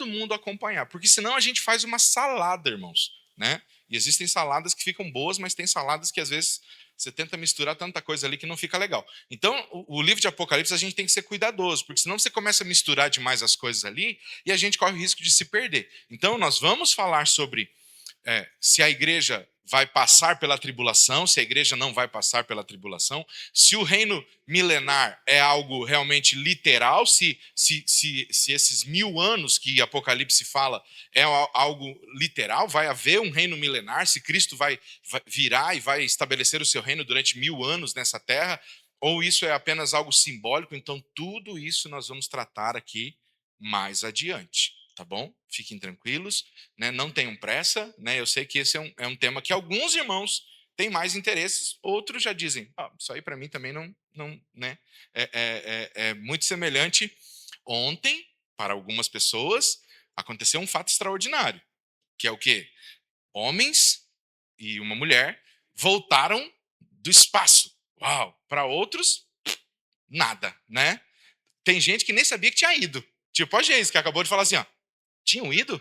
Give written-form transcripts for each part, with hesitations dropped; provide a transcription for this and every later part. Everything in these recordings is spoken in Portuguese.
mundo acompanhar. Porque senão a gente faz uma salada, irmãos, né? E existem saladas que ficam boas, mas tem saladas que às vezes você tenta misturar tanta coisa ali que não fica legal. Então, o livro de Apocalipse a gente tem que ser cuidadoso, porque senão você começa a misturar demais as coisas ali e a gente corre o risco de se perder. Então, nós vamos falar sobre se a igreja vai passar pela tribulação, se a igreja não vai passar pela tribulação, se o reino milenar é algo realmente literal, se esses 1000 anos que Apocalipse fala é algo literal, vai haver um reino milenar, se Cristo vai virar e vai estabelecer o seu reino durante 1000 anos nessa terra, ou isso é apenas algo simbólico. Então tudo isso nós vamos tratar aqui mais adiante. Tá bom? Fiquem tranquilos, né? Não tenham pressa, né? Eu sei que esse é um tema que alguns irmãos têm mais interesses, outros já dizem, isso aí para mim também não, né? É muito semelhante. Ontem, para algumas pessoas, aconteceu um fato extraordinário, que é o quê? Homens e uma mulher voltaram do espaço. Uau! Para outros, nada, né? Tem gente que nem sabia que tinha ido. Tipo a Geise, que acabou de falar assim, ó, tinham ido,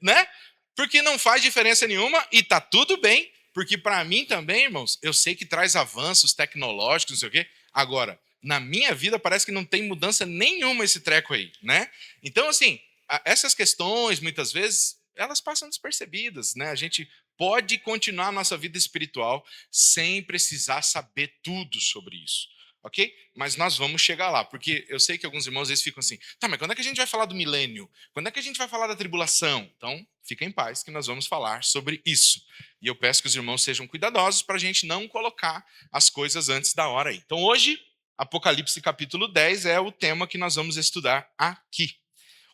né? Porque não faz diferença nenhuma e tá tudo bem, porque para mim também, irmãos, eu sei que traz avanços tecnológicos, não sei o quê. Agora, na minha vida parece que não tem mudança nenhuma esse treco aí, né? Então, assim, essas questões, muitas vezes, elas passam despercebidas, né? A gente pode continuar a nossa vida espiritual sem precisar saber tudo sobre isso. Ok? Mas nós vamos chegar lá, porque eu sei que alguns irmãos às vezes ficam assim, tá, mas quando é que a gente vai falar do milênio? Quando é que a gente vai falar da tribulação? Então, fiquem em paz que nós vamos falar sobre isso. E eu peço que os irmãos sejam cuidadosos para a gente não colocar as coisas antes da hora aí. Então, hoje, Apocalipse capítulo 10 é o tema que nós vamos estudar aqui.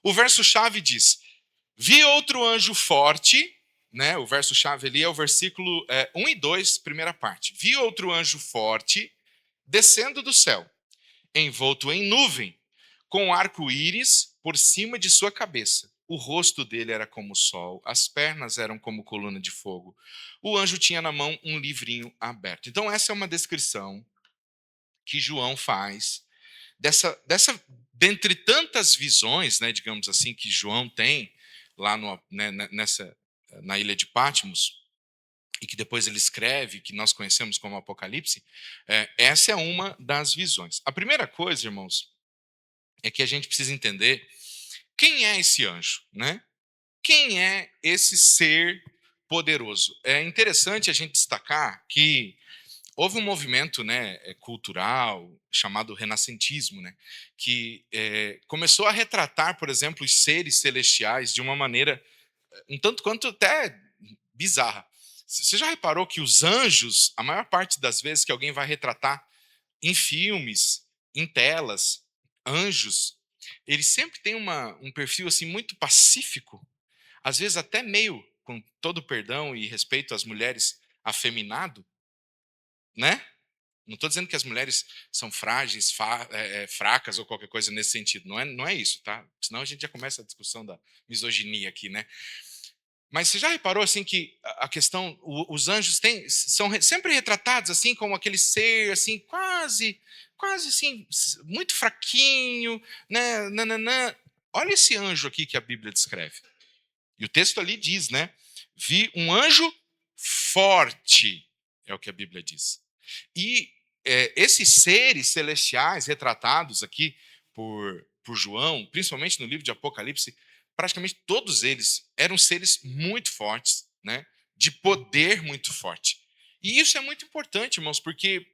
O verso-chave diz, vi outro anjo forte, né? O verso-chave ali é o versículo 1 e 2, primeira parte. Vi outro anjo forte, descendo do céu, envolto em nuvem, com arco-íris por cima de sua cabeça. O rosto dele era como o sol, as pernas eram como coluna de fogo. O anjo tinha na mão um livrinho aberto. Então, essa é uma descrição que João faz dentre tantas visões, né, digamos assim, que João tem lá na ilha de Patmos, e que depois ele escreve, que nós conhecemos como Apocalipse, essa é uma das visões. A primeira coisa, irmãos, é que a gente precisa entender quem é esse anjo, né? Quem é esse ser poderoso? É interessante a gente destacar que houve um movimento, né, cultural chamado renascentismo, né, que começou a retratar, por exemplo, os seres celestiais de uma maneira um tanto quanto até bizarra. Você já reparou que os anjos, a maior parte das vezes que alguém vai retratar em filmes, em telas, anjos, eles sempre têm um perfil assim muito pacífico, às vezes até meio, com todo perdão e respeito às mulheres, afeminado, né? Não estou dizendo que as mulheres são frágeis, fracas ou qualquer coisa nesse sentido. Não é isso, tá? Senão a gente já começa a discussão da misoginia aqui, né? Mas você já reparou assim que a questão, os anjos são sempre retratados assim como aquele ser assim quase assim muito fraquinho, né? Nananã. Olha esse anjo aqui que a Bíblia descreve. E o texto ali diz, né? Vi um anjo forte, é o que a Bíblia diz. E esses seres celestiais retratados aqui por João, principalmente no livro de Apocalipse, praticamente todos eles eram seres muito fortes, né? De poder muito forte. E isso é muito importante, irmãos, porque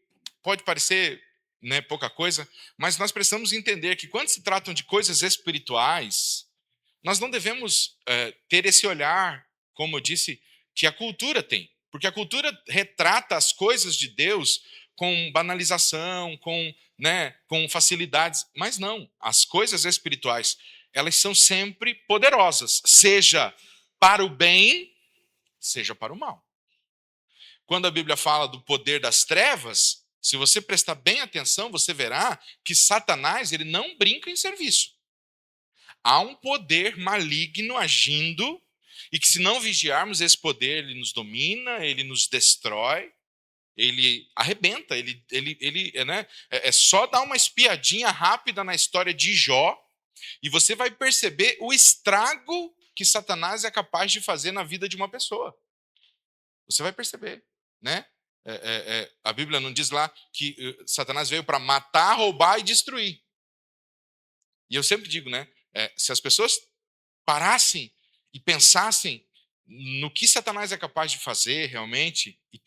pode parecer, né, pouca coisa, mas nós precisamos entender que quando se tratam de coisas espirituais, nós não devemos ter esse olhar, como eu disse, que a cultura tem. Porque a cultura retrata as coisas de Deus com banalização, com facilidades. Mas não, as coisas espirituais, elas são sempre poderosas, seja para o bem, seja para o mal. Quando a Bíblia fala do poder das trevas, se você prestar bem atenção, você verá que Satanás ele não brinca em serviço. Há um poder maligno agindo e que se não vigiarmos esse poder, ele nos domina, ele nos destrói, ele arrebenta, né? É só dar uma espiadinha rápida na história de Jó, E você vai perceber o estrago que Satanás é capaz de fazer na vida de uma pessoa. Você vai perceber, né? A Bíblia não diz lá que Satanás veio para matar, roubar e destruir. E eu sempre digo, né? Se as pessoas parassem e pensassem no que Satanás é capaz de fazer realmente, e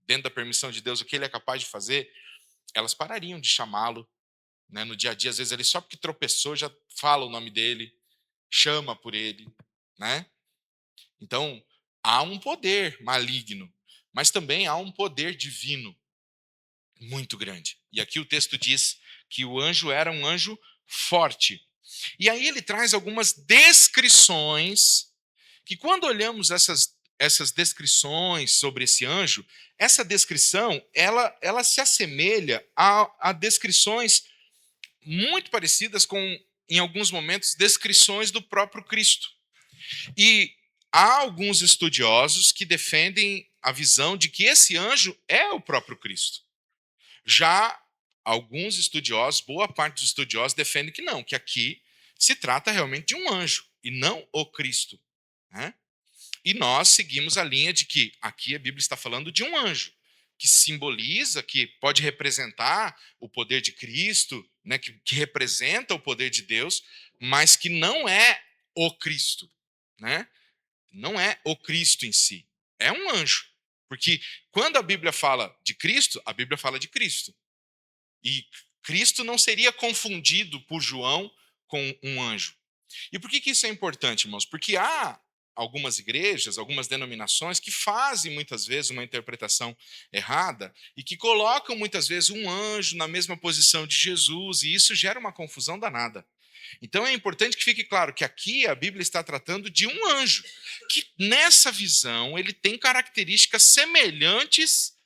dentro da permissão de Deus o que ele é capaz de fazer, elas parariam de chamá-lo, né? No dia a dia, às vezes ele só porque tropeçou já fala o nome dele, chama por ele, né? Então, há um poder maligno, mas também há um poder divino muito grande. E aqui o texto diz que o anjo era um anjo forte. E aí ele traz algumas descrições que quando olhamos essas descrições sobre esse anjo, essa descrição ela se assemelha a descrições muito parecidas com, em alguns momentos, descrições do próprio Cristo. E há alguns estudiosos que defendem a visão de que esse anjo é o próprio Cristo. Já alguns estudiosos, boa parte dos estudiosos, defendem que não, que aqui se trata realmente de um anjo e não o Cristo, né? E nós seguimos a linha de que aqui a Bíblia está falando de um anjo, que simboliza, que pode representar o poder de Cristo, né, que representa o poder de Deus, mas que não é o Cristo, né? Não é o Cristo em si, é um anjo. Porque quando a Bíblia fala de Cristo, a Bíblia fala de Cristo. E Cristo não seria confundido por João com um anjo. E por que isso é importante, irmãos? Porque há algumas igrejas, algumas denominações que fazem muitas vezes uma interpretação errada e que colocam muitas vezes um anjo na mesma posição de Jesus, e isso gera uma confusão danada. Então é importante que fique claro que aqui a Bíblia está tratando de um anjo, que nessa visão ele tem características semelhantes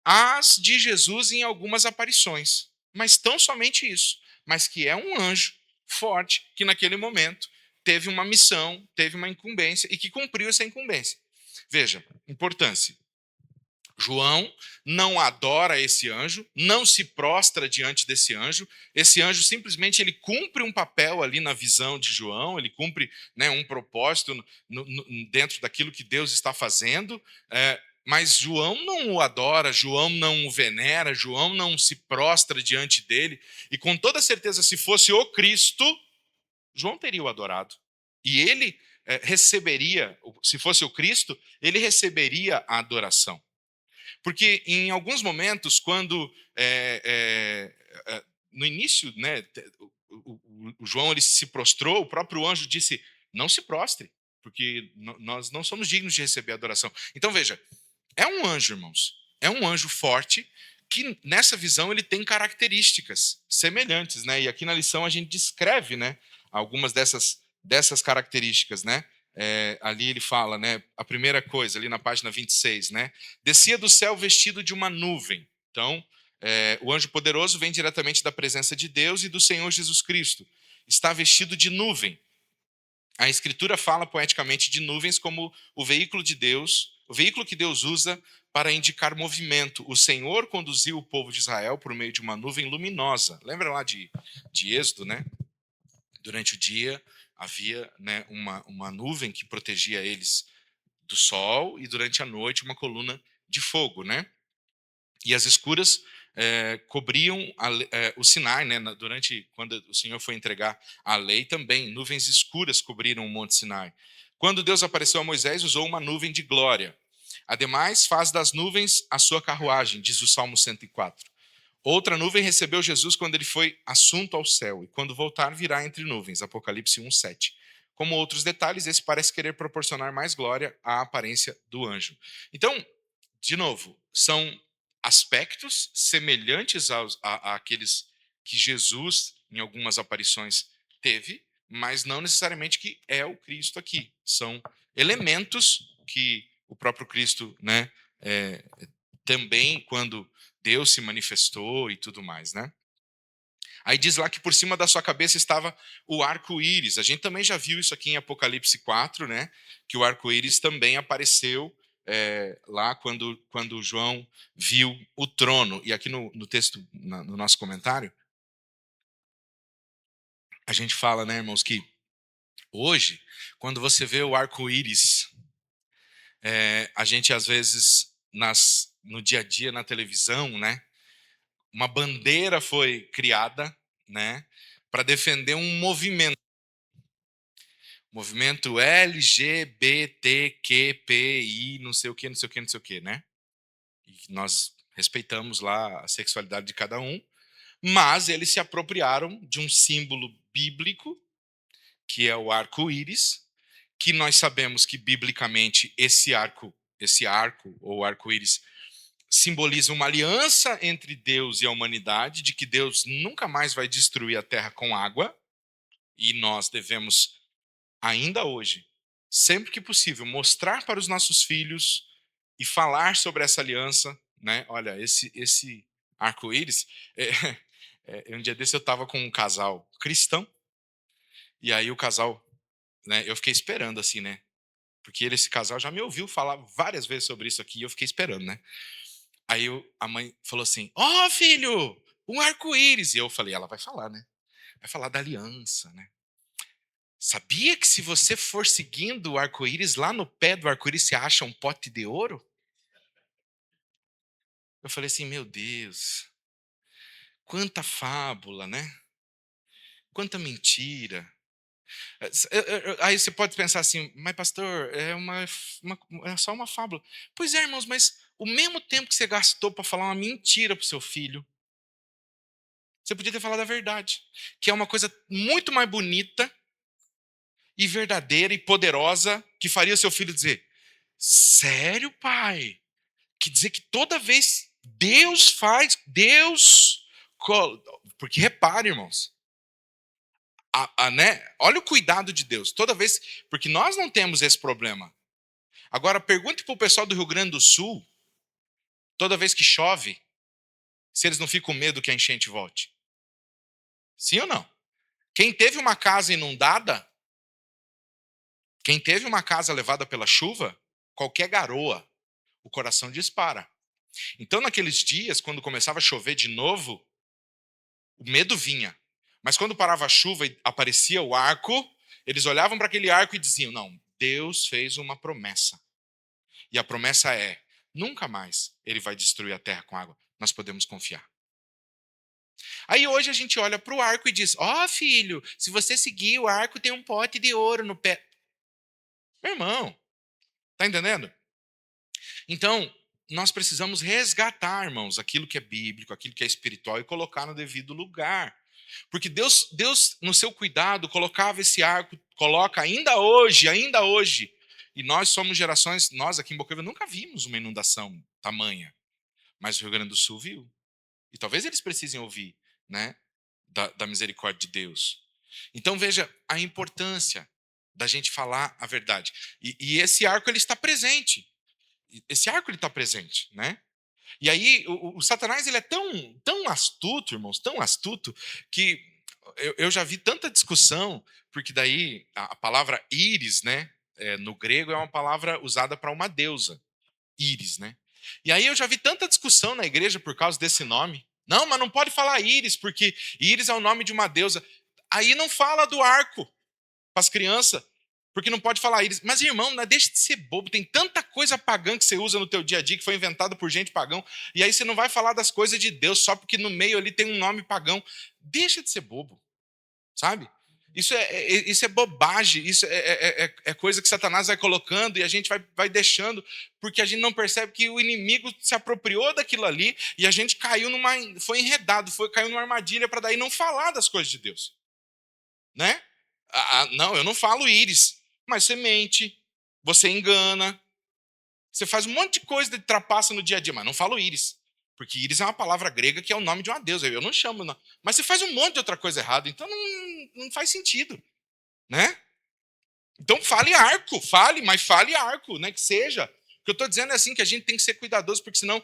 às de Jesus em algumas aparições. Mas tão somente isso. Mas que é um anjo forte que naquele momento teve uma missão, teve uma incumbência e que cumpriu essa incumbência. Veja, importância. João não adora esse anjo, não se prostra diante desse anjo. Esse anjo simplesmente ele cumpre um papel ali na visão de João, ele cumpre, né, um propósito dentro daquilo que Deus está fazendo. Mas João não o adora, João não o venera, João não se prostra diante dele. E com toda certeza, se fosse o Cristo, João teria o adorado. E ele receberia, se fosse o Cristo, ele receberia a adoração. Porque em alguns momentos, quando no início, né, o João ele se prostrou, o próprio anjo disse: não se prostre, porque nós não somos dignos de receber adoração. Então veja, é um anjo, irmãos, é um anjo forte que nessa visão ele tem características semelhantes, né? E aqui na lição a gente descreve, né, algumas dessas características, né? Ali ele fala, né, a primeira coisa, ali na página 26, né, descia do céu vestido de uma nuvem. Então, o anjo poderoso vem diretamente da presença de Deus e do Senhor Jesus Cristo. Está vestido de nuvem. A Escritura fala poeticamente de nuvens como o veículo de Deus, o veículo que Deus usa para indicar movimento. O Senhor conduziu o povo de Israel por meio de uma nuvem luminosa. Lembra lá de Êxodo, né? Durante o dia havia, né, uma nuvem que protegia eles do sol e durante a noite uma coluna de fogo, né? E as escuras cobriam o Sinai, né? Durante quando o Senhor foi entregar a lei também, nuvens escuras cobriram o Monte Sinai. Quando Deus apareceu a Moisés, usou uma nuvem de glória. Ademais, faz das nuvens a sua carruagem, diz o Salmo 104. Outra nuvem recebeu Jesus quando ele foi assunto ao céu, e quando voltar virá entre nuvens, Apocalipse 1:7. Como outros detalhes, esse parece querer proporcionar mais glória à aparência do anjo. Então, de novo, são aspectos semelhantes àqueles que Jesus, em algumas aparições, teve, mas não necessariamente que é o Cristo aqui. São elementos que o próprio Cristo, né, é, também, quando Deus se manifestou e tudo mais, né? Aí diz lá que por cima da sua cabeça estava o arco-íris. A gente também já viu isso aqui em Apocalipse 4, né? Que o arco-íris também apareceu lá quando João viu o trono. E aqui no texto, no nosso comentário, A gente fala, né, irmãos, que hoje, quando você vê o arco-íris, a gente às vezes no dia a dia na televisão, né, uma bandeira foi criada, né, para defender um movimento LGBTQPI, não sei o que, não sei o que, não sei o que, né? E nós respeitamos lá a sexualidade de cada um, mas eles se apropriaram de um símbolo bíblico, que é o arco-íris, que nós sabemos que biblicamente esse arco ou arco-íris simboliza uma aliança entre Deus e a humanidade, de que Deus nunca mais vai destruir a terra com água, e nós devemos, ainda hoje, sempre que possível, mostrar para os nossos filhos e falar sobre essa aliança, né? Olha, esse arco-íris, é, um dia desse eu estava com um casal cristão, e aí o casal, né, eu fiquei esperando assim, né? Porque esse casal já me ouviu falar várias vezes sobre isso aqui e eu fiquei esperando, né? Aí a mãe falou assim: Ó, filho, um arco-íris. E eu falei: ela vai falar, né? Vai falar da aliança, né? Sabia que se você for seguindo o arco-íris, lá no pé do arco-íris você acha um pote de ouro? Eu falei assim: meu Deus, quanta fábula, né? Quanta mentira. Aí você pode pensar assim, mas pastor, é só uma fábula. Pois é, irmãos, mas o mesmo tempo que você gastou para falar uma mentira para o seu filho, você podia ter falado a verdade, que é uma coisa muito mais bonita e verdadeira e poderosa, que faria o seu filho dizer: sério, pai? Que dizer que toda vez Deus faz, porque repare, irmãos, né? Olha o cuidado de Deus. Toda vez, porque nós não temos esse problema. Agora pergunte para o pessoal do Rio Grande do Sul, toda vez que chove, se eles não ficam com medo que a enchente volte. Sim ou não? Quem teve uma casa inundada, quem teve uma casa levada pela chuva, qualquer garoa, o coração dispara. Então, naqueles dias, quando começava a chover de novo, o medo vinha. Mas quando parava a chuva e aparecia o arco, eles olhavam para aquele arco e diziam: não, Deus fez uma promessa. E a promessa é: nunca mais ele vai destruir a terra com água. Nós podemos confiar. Aí hoje a gente olha para o arco e diz: ó, filho, se você seguir o arco, tem um pote de ouro no pé. Meu irmão, tá entendendo? Então, nós precisamos resgatar, irmãos, aquilo que é bíblico, aquilo que é espiritual e colocar no devido lugar. Porque Deus, no seu cuidado, colocava esse arco, coloca ainda hoje. E nós somos gerações, nós aqui em Bocaíba nunca vimos uma inundação tamanha, mas o Rio Grande do Sul viu. E talvez eles precisem ouvir, né, da misericórdia de Deus. Então veja a importância da gente falar a verdade. E esse arco ele está presente. Esse arco ele está presente, né? E aí o Satanás ele é tão astuto, irmãos, tão astuto que eu já vi tanta discussão, porque daí a palavra íris, né, no grego é uma palavra usada para uma deusa, íris, né? E aí eu já vi tanta discussão na igreja por causa desse nome. Não, mas não pode falar íris, porque íris é o nome de uma deusa. Aí não fala do arco para as crianças, porque não pode falar íris. Mas, irmão, não deixa de ser bobo. Tem tanta coisa pagã que você usa no teu dia a dia que foi inventada por gente pagão. E aí você não vai falar das coisas de Deus só porque no meio ali tem um nome pagão. Deixa de ser bobo, sabe? Isso é bobagem, isso é coisa que Satanás vai colocando e a gente vai deixando, porque a gente não percebe que o inimigo se apropriou daquilo ali e a gente foi enredado, caiu numa armadilha para daí não falar das coisas de Deus, né? Não, eu não falo íris, mas você mente, você engana, você faz um monte de coisa de trapaça no dia a dia, mas não falo íris. Porque íris é uma palavra grega que é o nome de uma deusa. Eu não chamo, não. Mas você faz um monte de outra coisa errada, então não faz sentido, né? Então mas fale arco, né? Que seja. O que eu estou dizendo é assim, que a gente tem que ser cuidadoso, porque senão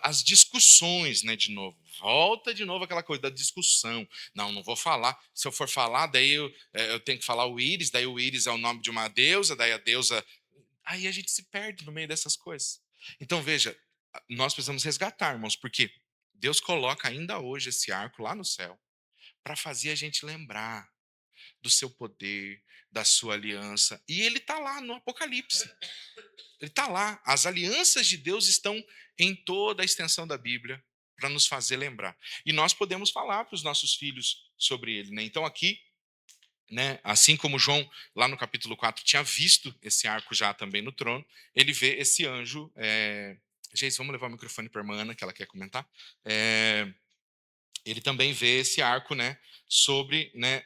as discussões, né, de novo, volta de novo aquela coisa da discussão. Não vou falar. Se eu for falar, daí eu tenho que falar o íris, daí o íris é o nome de uma deusa, daí a deusa. Aí a gente se perde no meio dessas coisas. Então, veja, nós precisamos resgatar, irmãos, porque Deus coloca ainda hoje esse arco lá no céu para fazer a gente lembrar do seu poder, da sua aliança. E ele está lá no Apocalipse. Ele está lá. As alianças de Deus estão em toda a extensão da Bíblia para nos fazer lembrar. E nós podemos falar para os nossos filhos sobre ele. Né? Então, aqui, né, assim como João, lá no capítulo 4, tinha visto esse arco já também no trono, ele vê esse anjo. Gente, vamos levar o microfone para a irmã Ana, que ela quer comentar. Ele também vê esse arco, né, sobre, né,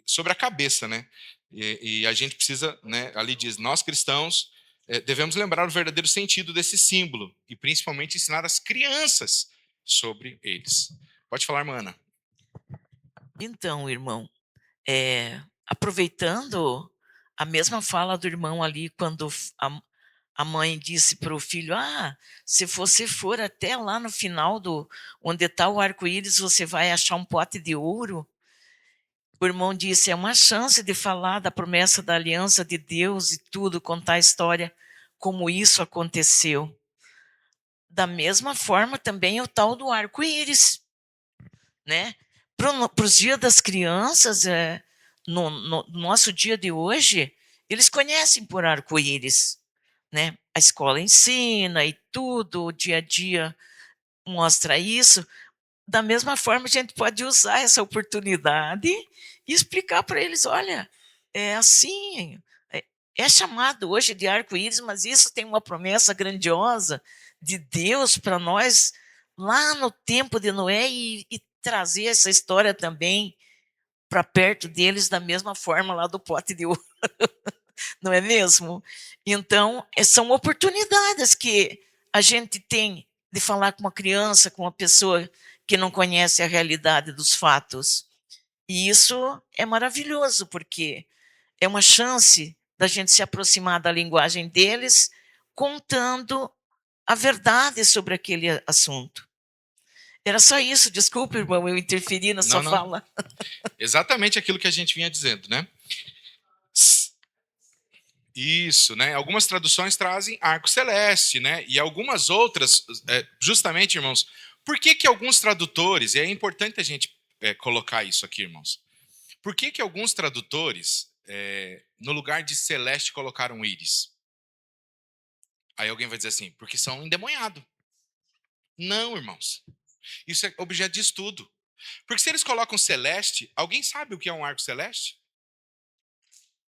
sobre a cabeça, né? E a gente precisa, né, ali diz, nós cristãos devemos lembrar o verdadeiro sentido desse símbolo e principalmente ensinar as crianças sobre eles. Pode falar, mana. Então, irmão, aproveitando a mesma fala do irmão ali, quando a mãe disse para o filho: Ah, se você for até lá no final onde está o arco-íris, você vai achar um pote de ouro. O irmão disse: É uma chance de falar da promessa da aliança de Deus e tudo, contar a história como isso aconteceu. Da mesma forma, também o tal do arco-íris, né? Para os dias das crianças, no nosso dia de hoje, eles conhecem por arco-íris, né? A escola ensina e tudo, o dia a dia mostra isso. Da mesma forma, a gente pode usar essa oportunidade e explicar para eles: olha, é assim, é chamado hoje de arco-íris, mas isso tem uma promessa grandiosa de Deus para nós lá no tempo de Noé e trazer essa história também para perto deles da mesma forma lá do pote de ouro, não é mesmo? Então, são oportunidades que a gente tem de falar com uma criança, com uma pessoa que não conhece a realidade dos fatos. E isso é maravilhoso, porque é uma chance da gente se aproximar da linguagem deles, contando a verdade sobre aquele assunto. Era só isso, desculpe, irmão, eu interferi na sua Não, não. fala. Exatamente aquilo que a gente vinha dizendo, né? Isso, né? Algumas traduções trazem arco celeste, né? E algumas outras, justamente, irmãos, por que que alguns tradutores, e é importante a gente colocar isso aqui, irmãos, por que que alguns tradutores, no lugar de celeste, colocaram íris? Aí alguém vai dizer assim, porque são endemoniados. Não, irmãos. Isso é objeto de estudo. Porque se eles colocam celeste, alguém sabe o que é um arco celeste?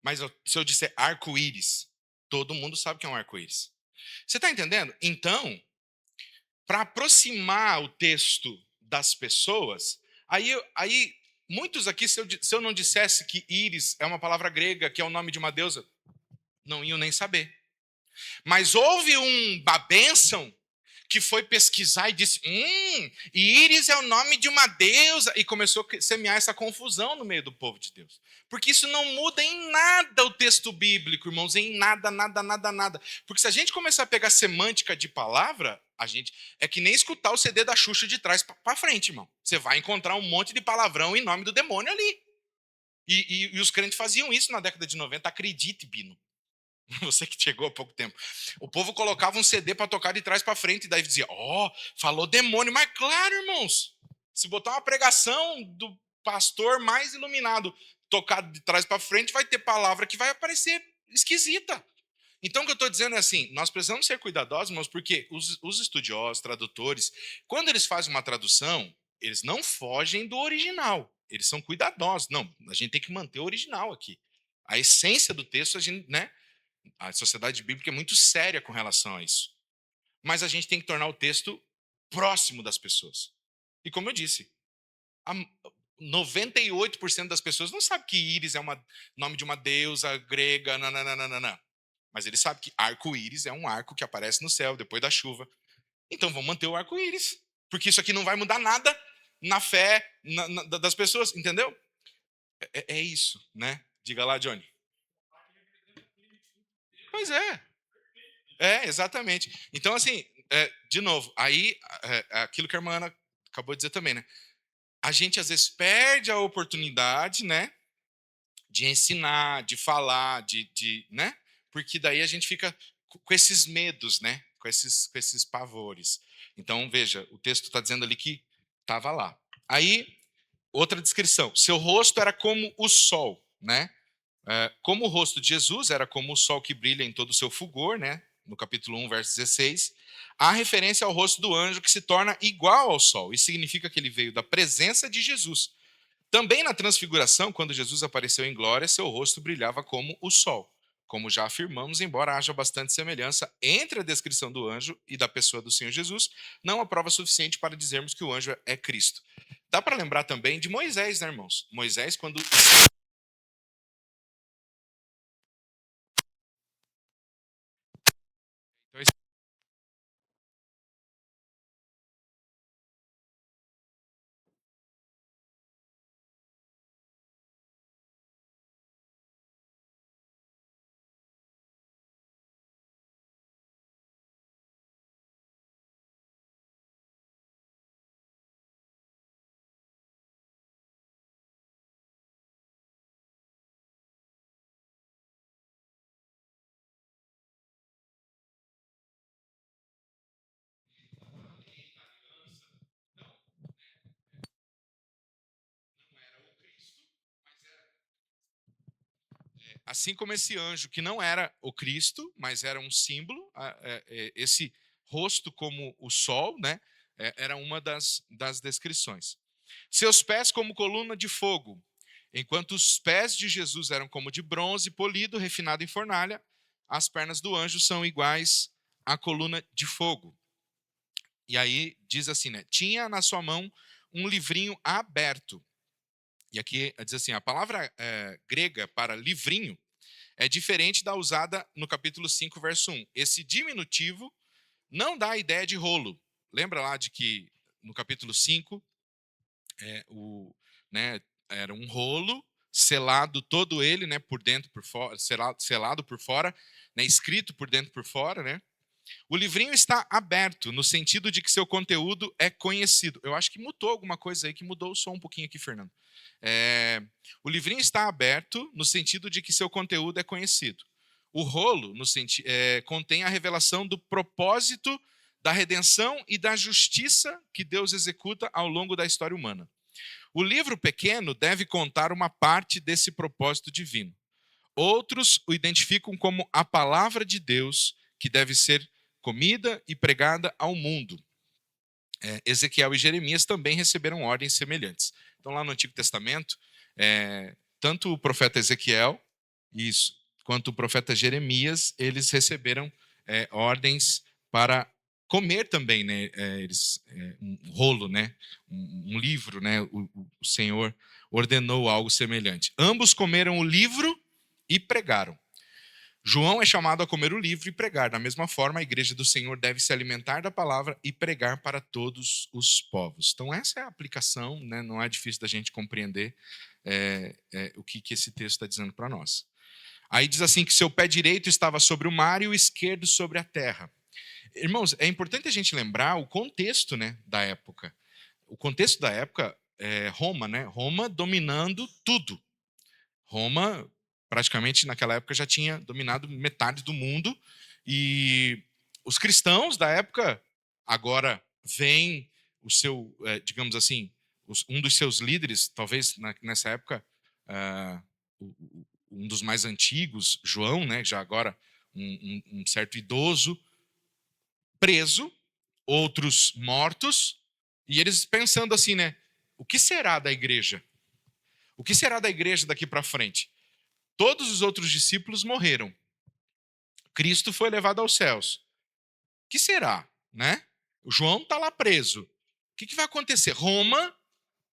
Mas se eu disser arco-íris, todo mundo sabe o que é um arco-íris. Você está entendendo? Então, para aproximar o texto das pessoas, aí muitos aqui, se eu não dissesse que íris é uma palavra grega, que é o nome de uma deusa, não iam nem saber. Mas houve uma bênção que foi pesquisar e disse: Íris é o nome de uma deusa, e começou a semear essa confusão no meio do povo de Deus. Porque isso não muda em nada o texto bíblico, irmãos, em nada, nada, nada, nada. Porque se a gente começar a pegar semântica de palavra, a gente é que nem escutar o CD da Xuxa de trás para frente, irmão. Você vai encontrar um monte de palavrão em nome do demônio ali. E os crentes faziam isso na década de 90, acredite, Bino. Você que chegou há pouco tempo. O povo colocava um CD para tocar de trás para frente e daí dizia: Ó, falou demônio. Mas claro, irmãos, se botar uma pregação do pastor mais iluminado tocado de trás para frente, vai ter palavra que vai aparecer esquisita. Então, o que eu estou dizendo é assim: nós precisamos ser cuidadosos, irmãos, porque os estudiosos, tradutores, quando eles fazem uma tradução, eles não fogem do original. Eles são cuidadosos. Não, a gente tem que manter o original aqui. A essência do texto, a gente, né? A sociedade bíblica é muito séria com relação a isso. Mas a gente tem que tornar o texto próximo das pessoas. E como eu disse, 98% das pessoas não sabe que íris é o nome de uma deusa grega, nananana. Mas ele sabe que arco-íris é um arco que aparece no céu depois da chuva. Então vamos manter o arco-íris. Porque isso aqui não vai mudar nada na fé das pessoas, entendeu? É isso, né? Diga lá, Johnny. Pois é. Exatamente. Então, assim, de novo, aí, aquilo que a irmã Ana acabou de dizer também, né? A gente, às vezes, perde a oportunidade, né? De ensinar, de falar, né? Porque daí a gente fica com esses medos, né? Com esses pavores. Então, veja, o texto está dizendo ali que estava lá. Aí, outra descrição. Seu rosto era como o sol, né? Como o rosto de Jesus era como o sol que brilha em todo o seu fulgor, né? No capítulo 1, verso 16, há referência ao rosto do anjo que se torna igual ao sol. Isso significa que ele veio da presença de Jesus. Também na transfiguração, quando Jesus apareceu em glória, seu rosto brilhava como o sol. Como já afirmamos, embora haja bastante semelhança entre a descrição do anjo e da pessoa do Senhor Jesus, não há prova suficiente para dizermos que o anjo é Cristo. Dá para lembrar também de Moisés, né, irmãos? Moisés, quando... Assim como esse anjo, que não era o Cristo, mas era um símbolo, esse rosto como o sol, né, era uma das descrições. Seus pés como coluna de fogo, enquanto os pés de Jesus eram como de bronze polido, refinado em fornalha, as pernas do anjo são iguais à coluna de fogo. E aí diz assim, né, tinha na sua mão um livrinho aberto. E aqui diz assim, a palavra grega para livrinho é diferente da usada no capítulo 5, verso 1. Esse diminutivo não dá a ideia de rolo. Lembra lá de que no capítulo 5, né, era um rolo selado todo ele, né, por dentro, por fora, selado por fora, né, escrito por dentro, por fora, né? O livrinho está aberto, no sentido de que seu conteúdo é conhecido. Eu acho que mudou alguma coisa aí, que mudou o som um pouquinho aqui, Fernando. O livrinho está aberto, no sentido de que seu conteúdo é conhecido. O rolo contém a revelação do propósito da redenção e da justiça que Deus executa ao longo da história humana. O livro pequeno deve contar uma parte desse propósito divino. Outros o identificam como a palavra de Deus, que deve ser comida e pregada ao mundo. Ezequiel e Jeremias também receberam ordens semelhantes. Então, lá no Antigo Testamento, tanto o profeta Ezequiel quanto o profeta Jeremias, eles receberam ordens para comer também, né? Um rolo, né? Um livro, né? O Senhor ordenou algo semelhante. Ambos comeram o livro e pregaram. João é chamado a comer o livro e pregar. Da mesma forma, a igreja do Senhor deve se alimentar da palavra e pregar para todos os povos. Então, essa é a aplicação, né? Não é difícil da gente compreender o que esse texto está dizendo para nós. Aí diz assim que seu pé direito estava sobre o mar e o esquerdo sobre a terra. Irmãos, é importante a gente lembrar o contexto, né, da época. O contexto da época é Roma, né? Roma dominando tudo. Roma, praticamente naquela época, já tinha dominado metade do mundo, e os cristãos da época agora veem o seu, digamos assim, um dos seus líderes, talvez nessa época, um dos mais antigos, João, né, já agora um certo idoso, preso, outros mortos, e eles pensando assim, né, o que será da igreja? O que será da igreja daqui para frente? Todos os outros discípulos morreram. Cristo foi levado aos céus. O que será, né? O João está lá preso. O que vai acontecer? Roma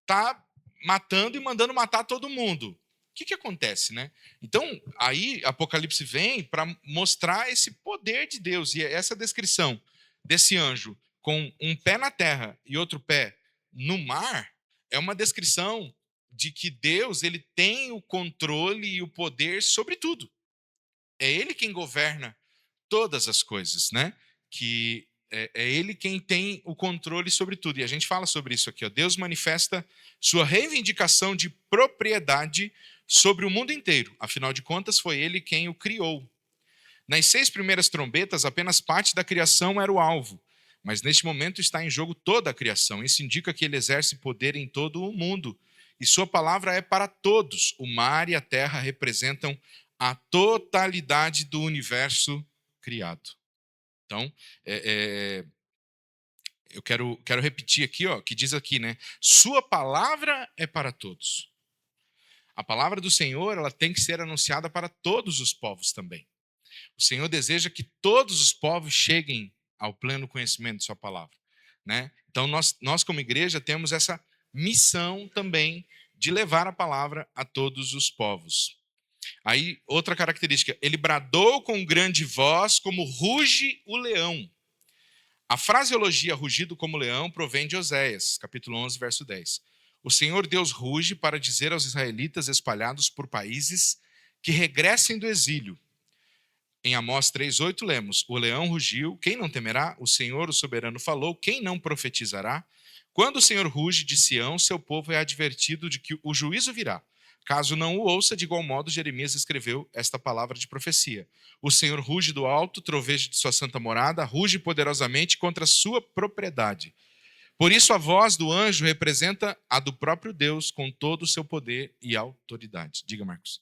está matando e mandando matar todo mundo. O que acontece, né? Então, aí Apocalipse vem para mostrar esse poder de Deus. E essa descrição desse anjo com um pé na terra e outro pé no mar é uma descrição de que Deus, ele tem o controle e o poder sobre tudo. É ele quem governa todas as coisas, né? Que é ele quem tem o controle sobre tudo. E a gente fala sobre isso aqui, ó. Deus manifesta sua reivindicação de propriedade sobre o mundo inteiro. Afinal de contas, foi ele quem o criou. Nas 6 primeiras trombetas, apenas parte da criação era o alvo. Mas neste momento está em jogo toda a criação. Isso indica que ele exerce poder em todo o mundo e sua palavra é para todos. O mar e a terra representam a totalidade do universo criado. Então, eu quero repetir aqui, ó, que diz aqui, né? Sua palavra é para todos. A palavra do Senhor, ela tem que ser anunciada para todos os povos também. O Senhor deseja que todos os povos cheguem ao pleno conhecimento de sua palavra, né? Então nós como igreja temos essa missão também de levar a palavra a todos os povos. Aí outra característica, ele bradou com grande voz como ruge o leão. A fraseologia rugido como leão provém de Oséias, capítulo 11, verso 10. O Senhor Deus ruge para dizer aos israelitas espalhados por países que regressem do exílio. Em Amós 3,8 lemos, o leão rugiu, quem não temerá? O Senhor, o soberano, falou, quem não profetizará? Quando o Senhor ruge de Sião, seu povo é advertido de que o juízo virá. Caso não o ouça, de igual modo Jeremias escreveu esta palavra de profecia. O Senhor ruge do alto, troveja de sua santa morada, ruge poderosamente contra a sua propriedade. Por isso a voz do anjo representa a do próprio Deus com todo o seu poder e autoridade. Diga, Marcos.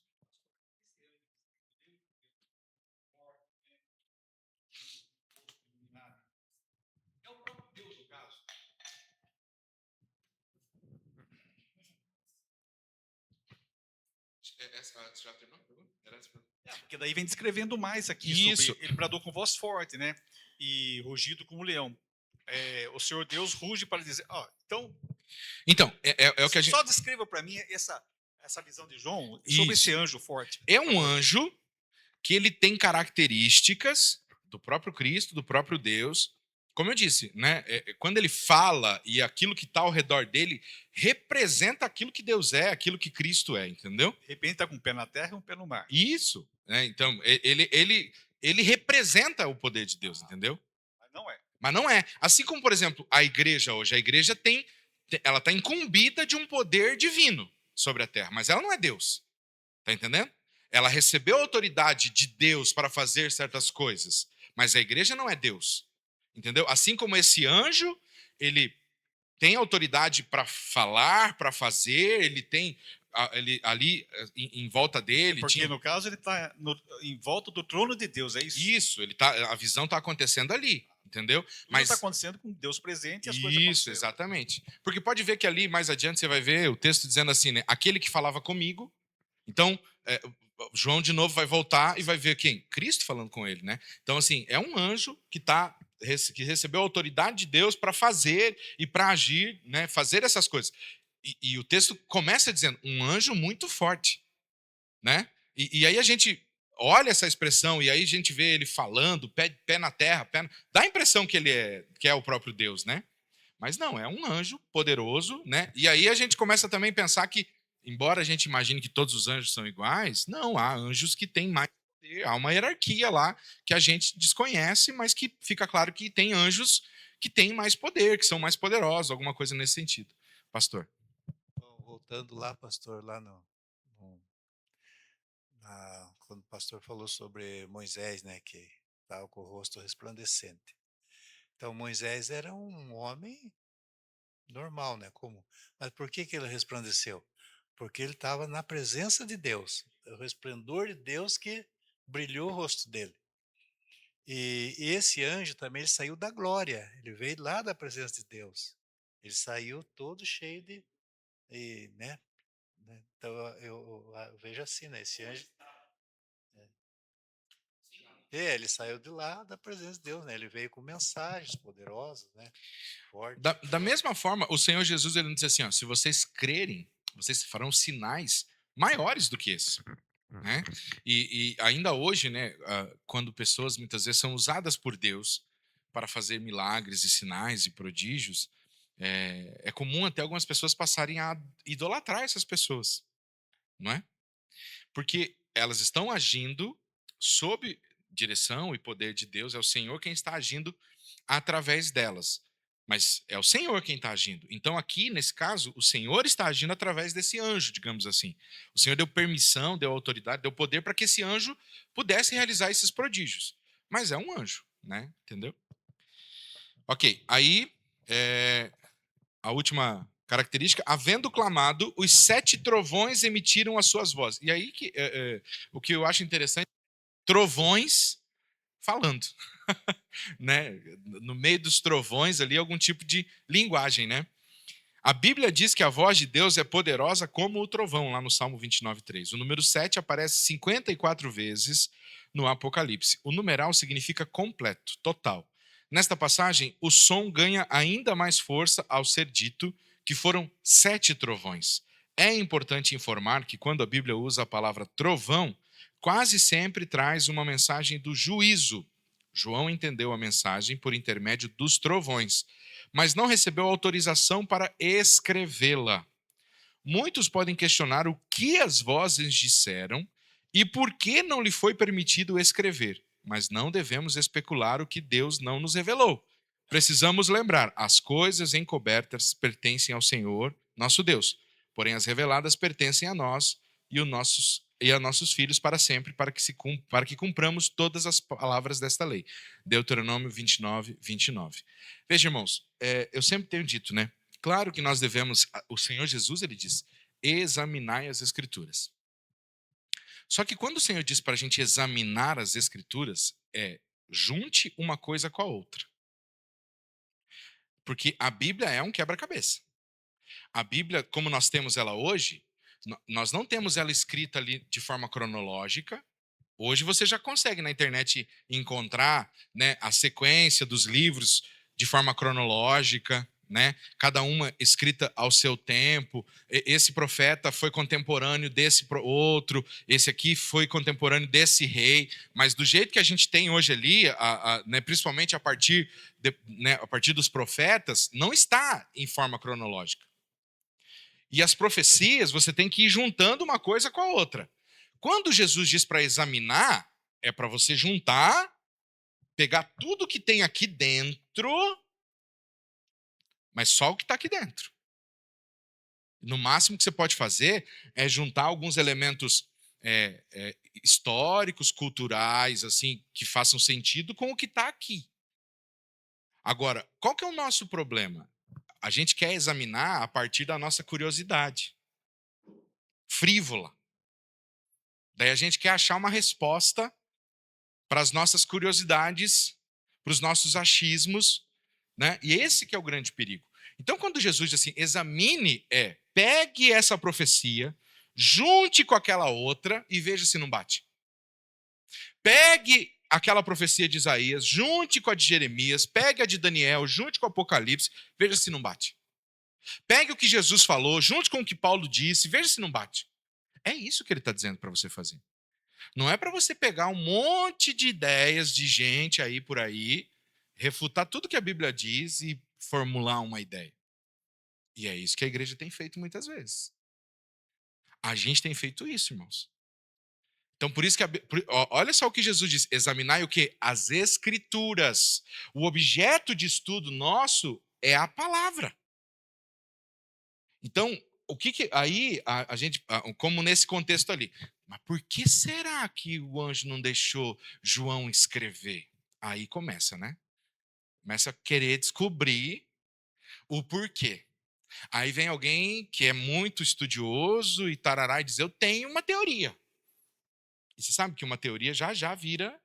Você já terminou? Porque daí vem descrevendo mais aqui Isso. sobre ele bradou com voz forte, né? E rugido como leão. O Senhor Deus ruge para dizer. Então, é o que a gente. Só descreva para mim essa visão de João sobre Isso. esse anjo forte. É um anjo que ele tem características do próprio Cristo, do próprio Deus. Como eu disse, né? Quando ele fala e aquilo que está ao redor dele representa aquilo que Deus é, aquilo que Cristo é, entendeu? De repente está com um pé na terra e um pé no mar. Isso, né? Então ele representa o poder de Deus, entendeu? Mas não é. Mas não é. Assim como, por exemplo, a igreja hoje, a igreja ela está incumbida de um poder divino sobre a terra, mas ela não é Deus. Tá entendendo? Ela recebeu a autoridade de Deus para fazer certas coisas, mas a igreja não é Deus. Entendeu? Assim como esse anjo, ele tem autoridade para falar, para fazer, ele tem ele, ali em volta dele. Porque no caso ele está em volta do trono de Deus, é isso? Isso, a visão está acontecendo ali, entendeu? Mas está acontecendo com Deus presente e as coisas isso, acontecendo. Exatamente. Porque pode ver que ali, mais adiante, você vai ver o texto dizendo assim, né? Aquele que falava comigo. Então, João de novo vai voltar e vai ver quem? Cristo falando com ele, né? Então, assim, é um anjo que recebeu a autoridade de Deus para fazer e para agir, né? Fazer essas coisas. E o texto começa dizendo, um anjo muito forte, né? E aí a gente olha essa expressão e aí a gente vê ele falando, pé na terra, dá a impressão que ele que é o próprio Deus, né? Mas não, é um anjo poderoso, né? E aí a gente começa também a pensar que, embora a gente imagine que todos os anjos são iguais, não, há anjos que têm mais poder, há uma hierarquia lá que a gente desconhece, mas que fica claro que tem anjos que têm mais poder, que são mais poderosos, alguma coisa nesse sentido. Pastor. Voltando lá, pastor, lá quando o pastor falou sobre Moisés, né, que estava com o rosto resplandecente. Então, Moisés era um homem normal, né, comum. Mas por que ele resplandeceu? Porque ele estava na presença de Deus, o resplendor de Deus que brilhou o rosto dele. E esse anjo também ele saiu da glória, ele veio lá da presença de Deus. Ele saiu todo cheio né? Então eu vejo assim, né? Esse anjo. Ele saiu de lá da presença de Deus, né? Ele veio com mensagens poderosas, né? Fortes. Da mesma forma, o Senhor Jesus ele diz assim: ó, se vocês crerem, vocês farão sinais maiores do que esse. Né? E ainda hoje, né, quando pessoas muitas vezes são usadas por Deus para fazer milagres e sinais e prodígios, é comum até algumas pessoas passarem a idolatrar essas pessoas, não é? Porque elas estão agindo sob direção e poder de Deus, é o Senhor quem está agindo através delas. Mas é o Senhor quem está agindo. Então, aqui, nesse caso, o Senhor está agindo através desse anjo, digamos assim. O Senhor deu permissão, deu autoridade, deu poder para que esse anjo pudesse realizar esses prodígios. Mas é um anjo, né? Entendeu? Ok, aí a última Característica, havendo clamado, os 7 trovões emitiram as suas vozes. E aí o que eu acho interessante, trovões falando, né? No meio dos trovões ali, algum tipo de linguagem, né? A Bíblia diz que a voz de Deus é poderosa como o trovão, lá no Salmo 29:3. O número 7 aparece 54 vezes no Apocalipse. O numeral significa completo, total. Nesta passagem, o som ganha ainda mais força ao ser dito que foram 7 trovões. É importante informar que quando a Bíblia usa a palavra trovão, quase sempre traz uma mensagem do juízo. João entendeu a mensagem por intermédio dos trovões, mas não recebeu autorização para escrevê-la. Muitos podem questionar o que as vozes disseram e por que não lhe foi permitido escrever, mas não devemos especular o que Deus não nos revelou. Precisamos lembrar, as coisas encobertas pertencem ao Senhor, nosso Deus, porém as reveladas pertencem a nós e a nossos filhos para sempre, para que cumpramos todas as palavras desta lei. Deuteronômio 29:29. Veja, irmãos, eu sempre tenho dito, né? Claro que nós devemos, o Senhor Jesus, ele diz, examinai as Escrituras. Só que quando o Senhor diz para a gente examinar as Escrituras, junte uma coisa com a outra. Porque a Bíblia é um quebra-cabeça. A Bíblia, como nós temos ela hoje, nós não temos ela escrita ali de forma cronológica. Hoje você já consegue na internet encontrar, né, a sequência dos livros de forma cronológica, né? Cada uma escrita ao seu tempo. Esse profeta foi contemporâneo desse outro, esse aqui foi contemporâneo desse rei. Mas do jeito que a gente tem hoje ali, né, principalmente a partir dos profetas, não está em forma cronológica. E as profecias, você tem que ir juntando uma coisa com a outra. Quando Jesus diz para examinar, é para você juntar, pegar tudo que tem aqui dentro, mas só o que está aqui dentro. No máximo que você pode fazer é juntar alguns elementos históricos, culturais, assim, que façam sentido com o que está aqui. Agora, qual que é o nosso problema? A gente quer examinar a partir da nossa curiosidade frívola. Daí a gente quer achar uma resposta para as nossas curiosidades, para os nossos achismos, né? E esse que é o grande perigo. Então, quando Jesus diz assim, examine, pegue essa profecia, junte com aquela outra e veja se não bate. Pegue aquela profecia de Isaías, junte com a de Jeremias, pegue a de Daniel, junte com o Apocalipse, veja se não bate. Pegue o que Jesus falou, junte com o que Paulo disse, veja se não bate. É isso que ele está dizendo para você fazer. Não é para você pegar um monte de ideias de gente aí por aí, refutar tudo que a Bíblia diz e formular uma ideia. E é isso que a igreja tem feito muitas vezes. A gente tem feito isso, irmãos. Então, por isso que olha só o que Jesus diz: examinar o quê? As Escrituras. O objeto de estudo nosso é a palavra. Então, o que aí a gente, como nesse contexto ali, mas por que será que o anjo não deixou João escrever? Aí começa, né? Começa a querer descobrir o porquê. Aí vem alguém que é muito estudioso e tarará e diz: eu tenho uma teoria. E você sabe que uma teoria já vira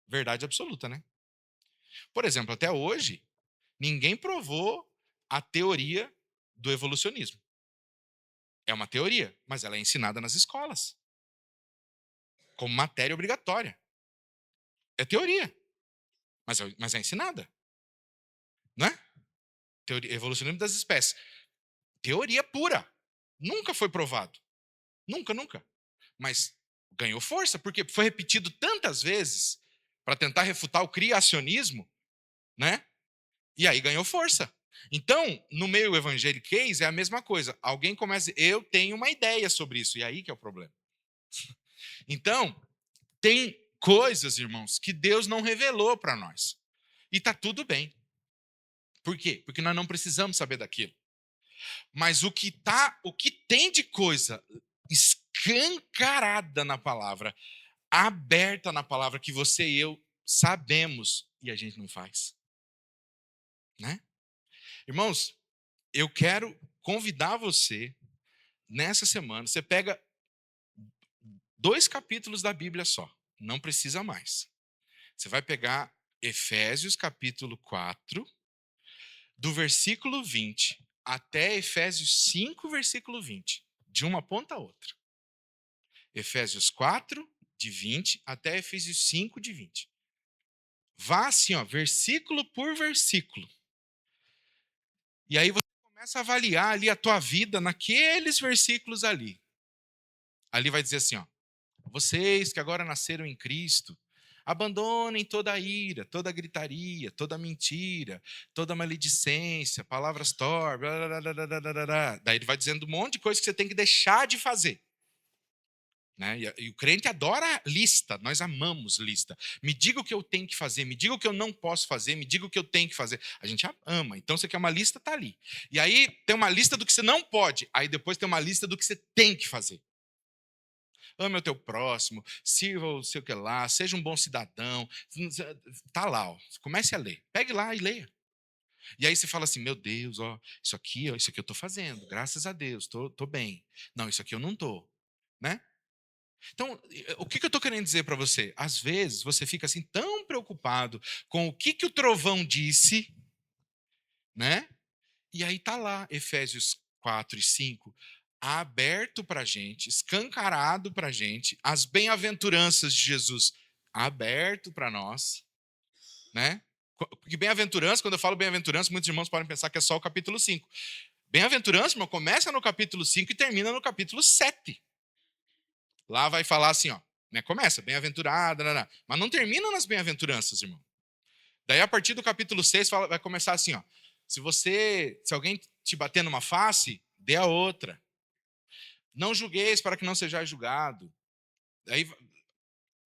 verdade absoluta, né? Por exemplo, até hoje, ninguém provou a teoria do evolucionismo. É uma teoria, mas ela é ensinada nas escolas como matéria obrigatória. É teoria, mas é ensinada. Não é? Teoria, evolucionismo das espécies. Teoria pura. Nunca foi provado. Nunca. Mas ganhou força, porque foi repetido tantas vezes para tentar refutar o criacionismo, né? E aí ganhou força. Então, no meio evangeliquez é a mesma coisa. Alguém começa a dizer, eu tenho uma ideia sobre isso. E aí que é o problema. Então, tem coisas, irmãos, que Deus não revelou para nós. E está tudo bem. Por quê? Porque nós não precisamos saber daquilo. Mas o que tem de coisa escancarada na palavra, aberta na palavra, que você e eu sabemos e a gente não faz. Né? Irmãos, eu quero convidar você, nessa semana, você pega 2 capítulos da Bíblia só, não precisa mais. Você vai pegar Efésios capítulo 4, do versículo 20 até Efésios 5, versículo 20, de uma ponta a outra. Efésios 4, de 20 até Efésios 5, de 20. Vá assim, ó, versículo por versículo. E aí você começa a avaliar ali a tua vida naqueles versículos ali. Ali vai dizer assim, ó: vocês que agora nasceram em Cristo, abandonem toda a ira, toda a gritaria, toda a mentira, toda a maledicência, palavras torpes, blá, blá, blá, blá, blá, blá, blá. Daí ele vai dizendo um monte de coisa que você tem que deixar de fazer. Né? E o crente adora lista, nós amamos lista. Me diga o que eu tenho que fazer, me diga o que eu não posso fazer, me diga o que eu tenho que fazer. A gente ama, então você quer uma lista, tá ali. E aí tem uma lista do que você não pode, aí depois tem uma lista do que você tem que fazer. Ame o teu próximo, sirva o seu que lá, seja um bom cidadão. Tá lá, ó. Comece a ler. Pegue lá e leia. E aí você fala assim, meu Deus, ó, isso aqui eu estou fazendo, graças a Deus, tô bem. Não, isso aqui eu não tô, né? Então, o que eu estou querendo dizer para você? Às vezes você fica assim tão preocupado com o que o trovão disse, né? E aí tá lá, Efésios 4 e 5, aberto para a gente, escancarado para a gente, as bem-aventuranças de Jesus aberto para nós, né? Porque bem-aventurança, quando eu falo bem-aventurança, muitos irmãos podem pensar que é só o capítulo 5. Bem-aventurança, irmão, começa no capítulo 5 e termina no capítulo 7. Lá vai falar assim, ó, né? Começa, bem-aventurado, mas não termina nas bem-aventuranças, irmão. Daí, a partir do capítulo 6, vai começar assim, ó. Se alguém te bater numa face, dê a outra. Não julgueis para que não sejais julgado. Aí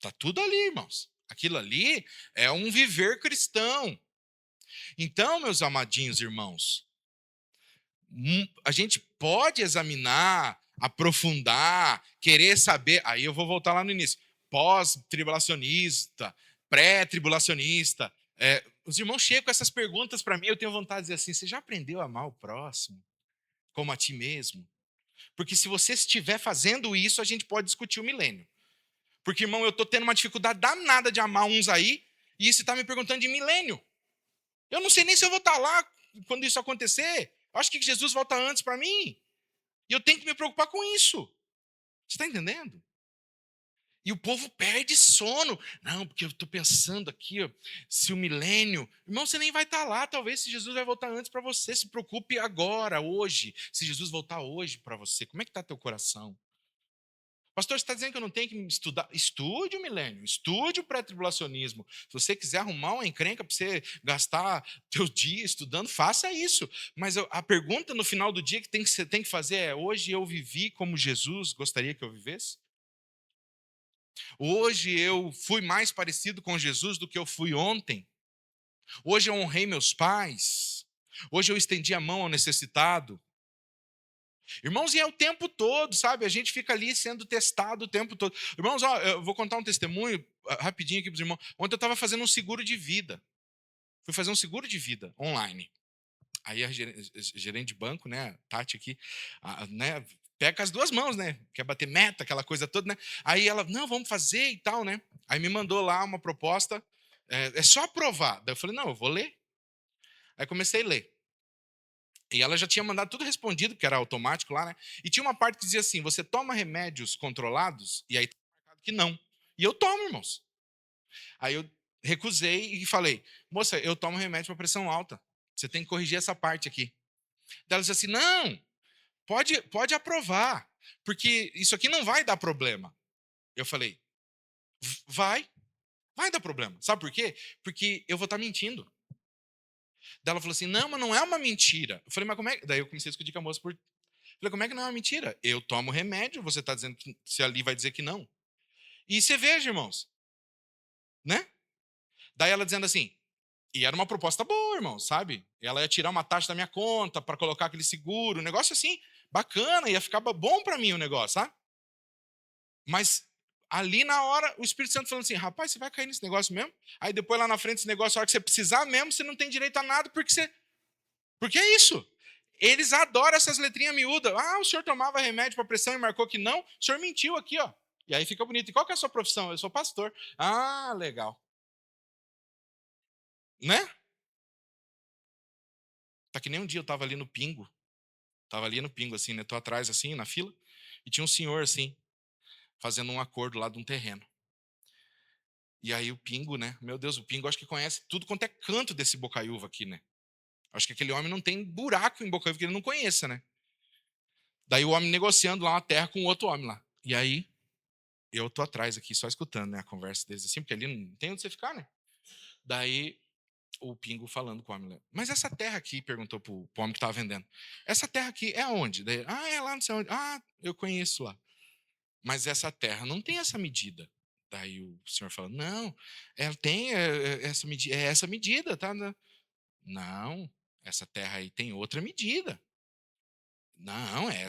tá tudo ali, irmãos. Aquilo ali é um viver cristão. Então, meus amadinhos irmãos, a gente pode examinar, aprofundar, querer saber. Aí eu vou voltar lá no início. Pós-tribulacionista, pré-tribulacionista. Os irmãos chegam com essas perguntas para mim, eu tenho vontade de dizer assim, você já aprendeu a amar o próximo como a ti mesmo? Porque se você estiver fazendo isso, a gente pode discutir o milênio. Porque, irmão, eu estou tendo uma dificuldade danada de amar uns aí, e você está me perguntando de milênio. Eu não sei nem se eu vou estar lá quando isso acontecer. Eu acho que Jesus volta antes para mim. E eu tenho que me preocupar com isso. Você está entendendo? E o povo perde sono. Não, porque eu estou pensando aqui, ó, se o milênio... Irmão, você nem vai estar lá, talvez, se Jesus vai voltar antes para você. Se preocupe agora, hoje. Se Jesus voltar hoje para você, como é que está teu coração? Pastor, você está dizendo que eu não tenho que estudar? Estude o milênio, estude o pré-tribulacionismo. Se você quiser arrumar uma encrenca para você gastar teu dia estudando, faça isso. Mas a pergunta no final do dia que você tem que fazer é: hoje eu vivi como Jesus gostaria que eu vivesse? Hoje eu fui mais parecido com Jesus do que eu fui ontem? Hoje eu honrei meus pais? Hoje eu estendi a mão ao necessitado? Irmãos, e é o tempo todo, sabe? A gente fica ali sendo testado o tempo todo. Irmãos, ó, eu vou contar um testemunho rapidinho aqui para os irmãos. Ontem eu estava fazendo um seguro de vida. Fui fazer um seguro de vida online. Aí a gerente de banco, né, a Tati aqui, né, pega com as duas mãos, né? Quer bater meta, aquela coisa toda, né? Aí ela, não, vamos fazer e tal, né? Aí me mandou lá uma proposta, é só aprovar. Daí eu falei, não, eu vou ler. Aí comecei a ler. E ela já tinha mandado tudo respondido, porque era automático lá, né? E tinha uma parte que dizia assim: você toma remédios controlados? E aí tá marcado que não. E eu tomo, irmãos. Aí eu recusei e falei: moça, eu tomo remédio para pressão alta. Você tem que corrigir essa parte aqui. Daí ela disse assim: não, pode aprovar, porque isso aqui não vai dar problema. Eu falei: vai dar problema. Sabe por quê? Porque eu vou estar mentindo. Daí ela falou assim: não, mas não é uma mentira. Eu falei: mas como é? Daí eu comecei a discutir com a moça por... Falei: como é que não é uma mentira? Eu tomo remédio, você está dizendo que se ali vai dizer que não. E você veja, irmãos, né? Daí ela dizendo assim, e era uma proposta boa, irmãos, sabe? Ela ia tirar uma taxa da minha conta para colocar aquele seguro, um negócio assim, bacana, ia ficar bom para mim o negócio, sabe? Mas ali na hora, o Espírito Santo falando assim: rapaz, você vai cair nesse negócio mesmo? Aí depois lá na frente, esse negócio, a hora que você precisar mesmo, você não tem direito a nada, porque é isso. Eles adoram essas letrinhas miúdas. Ah, o senhor tomava remédio para pressão e marcou que não? O senhor mentiu aqui, ó. E aí fica bonito. E qual que é a sua profissão? Eu sou pastor. Ah, legal. Né? Tá que nem um dia eu tava ali no Pingo. Tava ali no Pingo, assim, né? Tô atrás, assim, na fila. E tinha um senhor, assim, fazendo um acordo lá de um terreno. E aí o Pingo, né? Meu Deus, o Pingo acho que conhece tudo quanto é canto desse Bocaiúva aqui, né? Acho que aquele homem não tem buraco em Bocaiúva que ele não conheça, né? Daí o homem negociando lá uma terra com outro homem lá. E aí eu tô atrás aqui, só escutando, né, a conversa deles assim, porque ali não tem onde você ficar, né? Daí o Pingo falando com o homem lá. Mas essa terra aqui, perguntou pro homem que tava vendendo. Essa terra aqui é onde? Daí, é lá não sei onde. Ah, eu conheço lá. Mas essa terra não tem essa medida. Daí o senhor fala, não, ela tem essa medida, tá? Não, essa terra aí tem outra medida. Não, é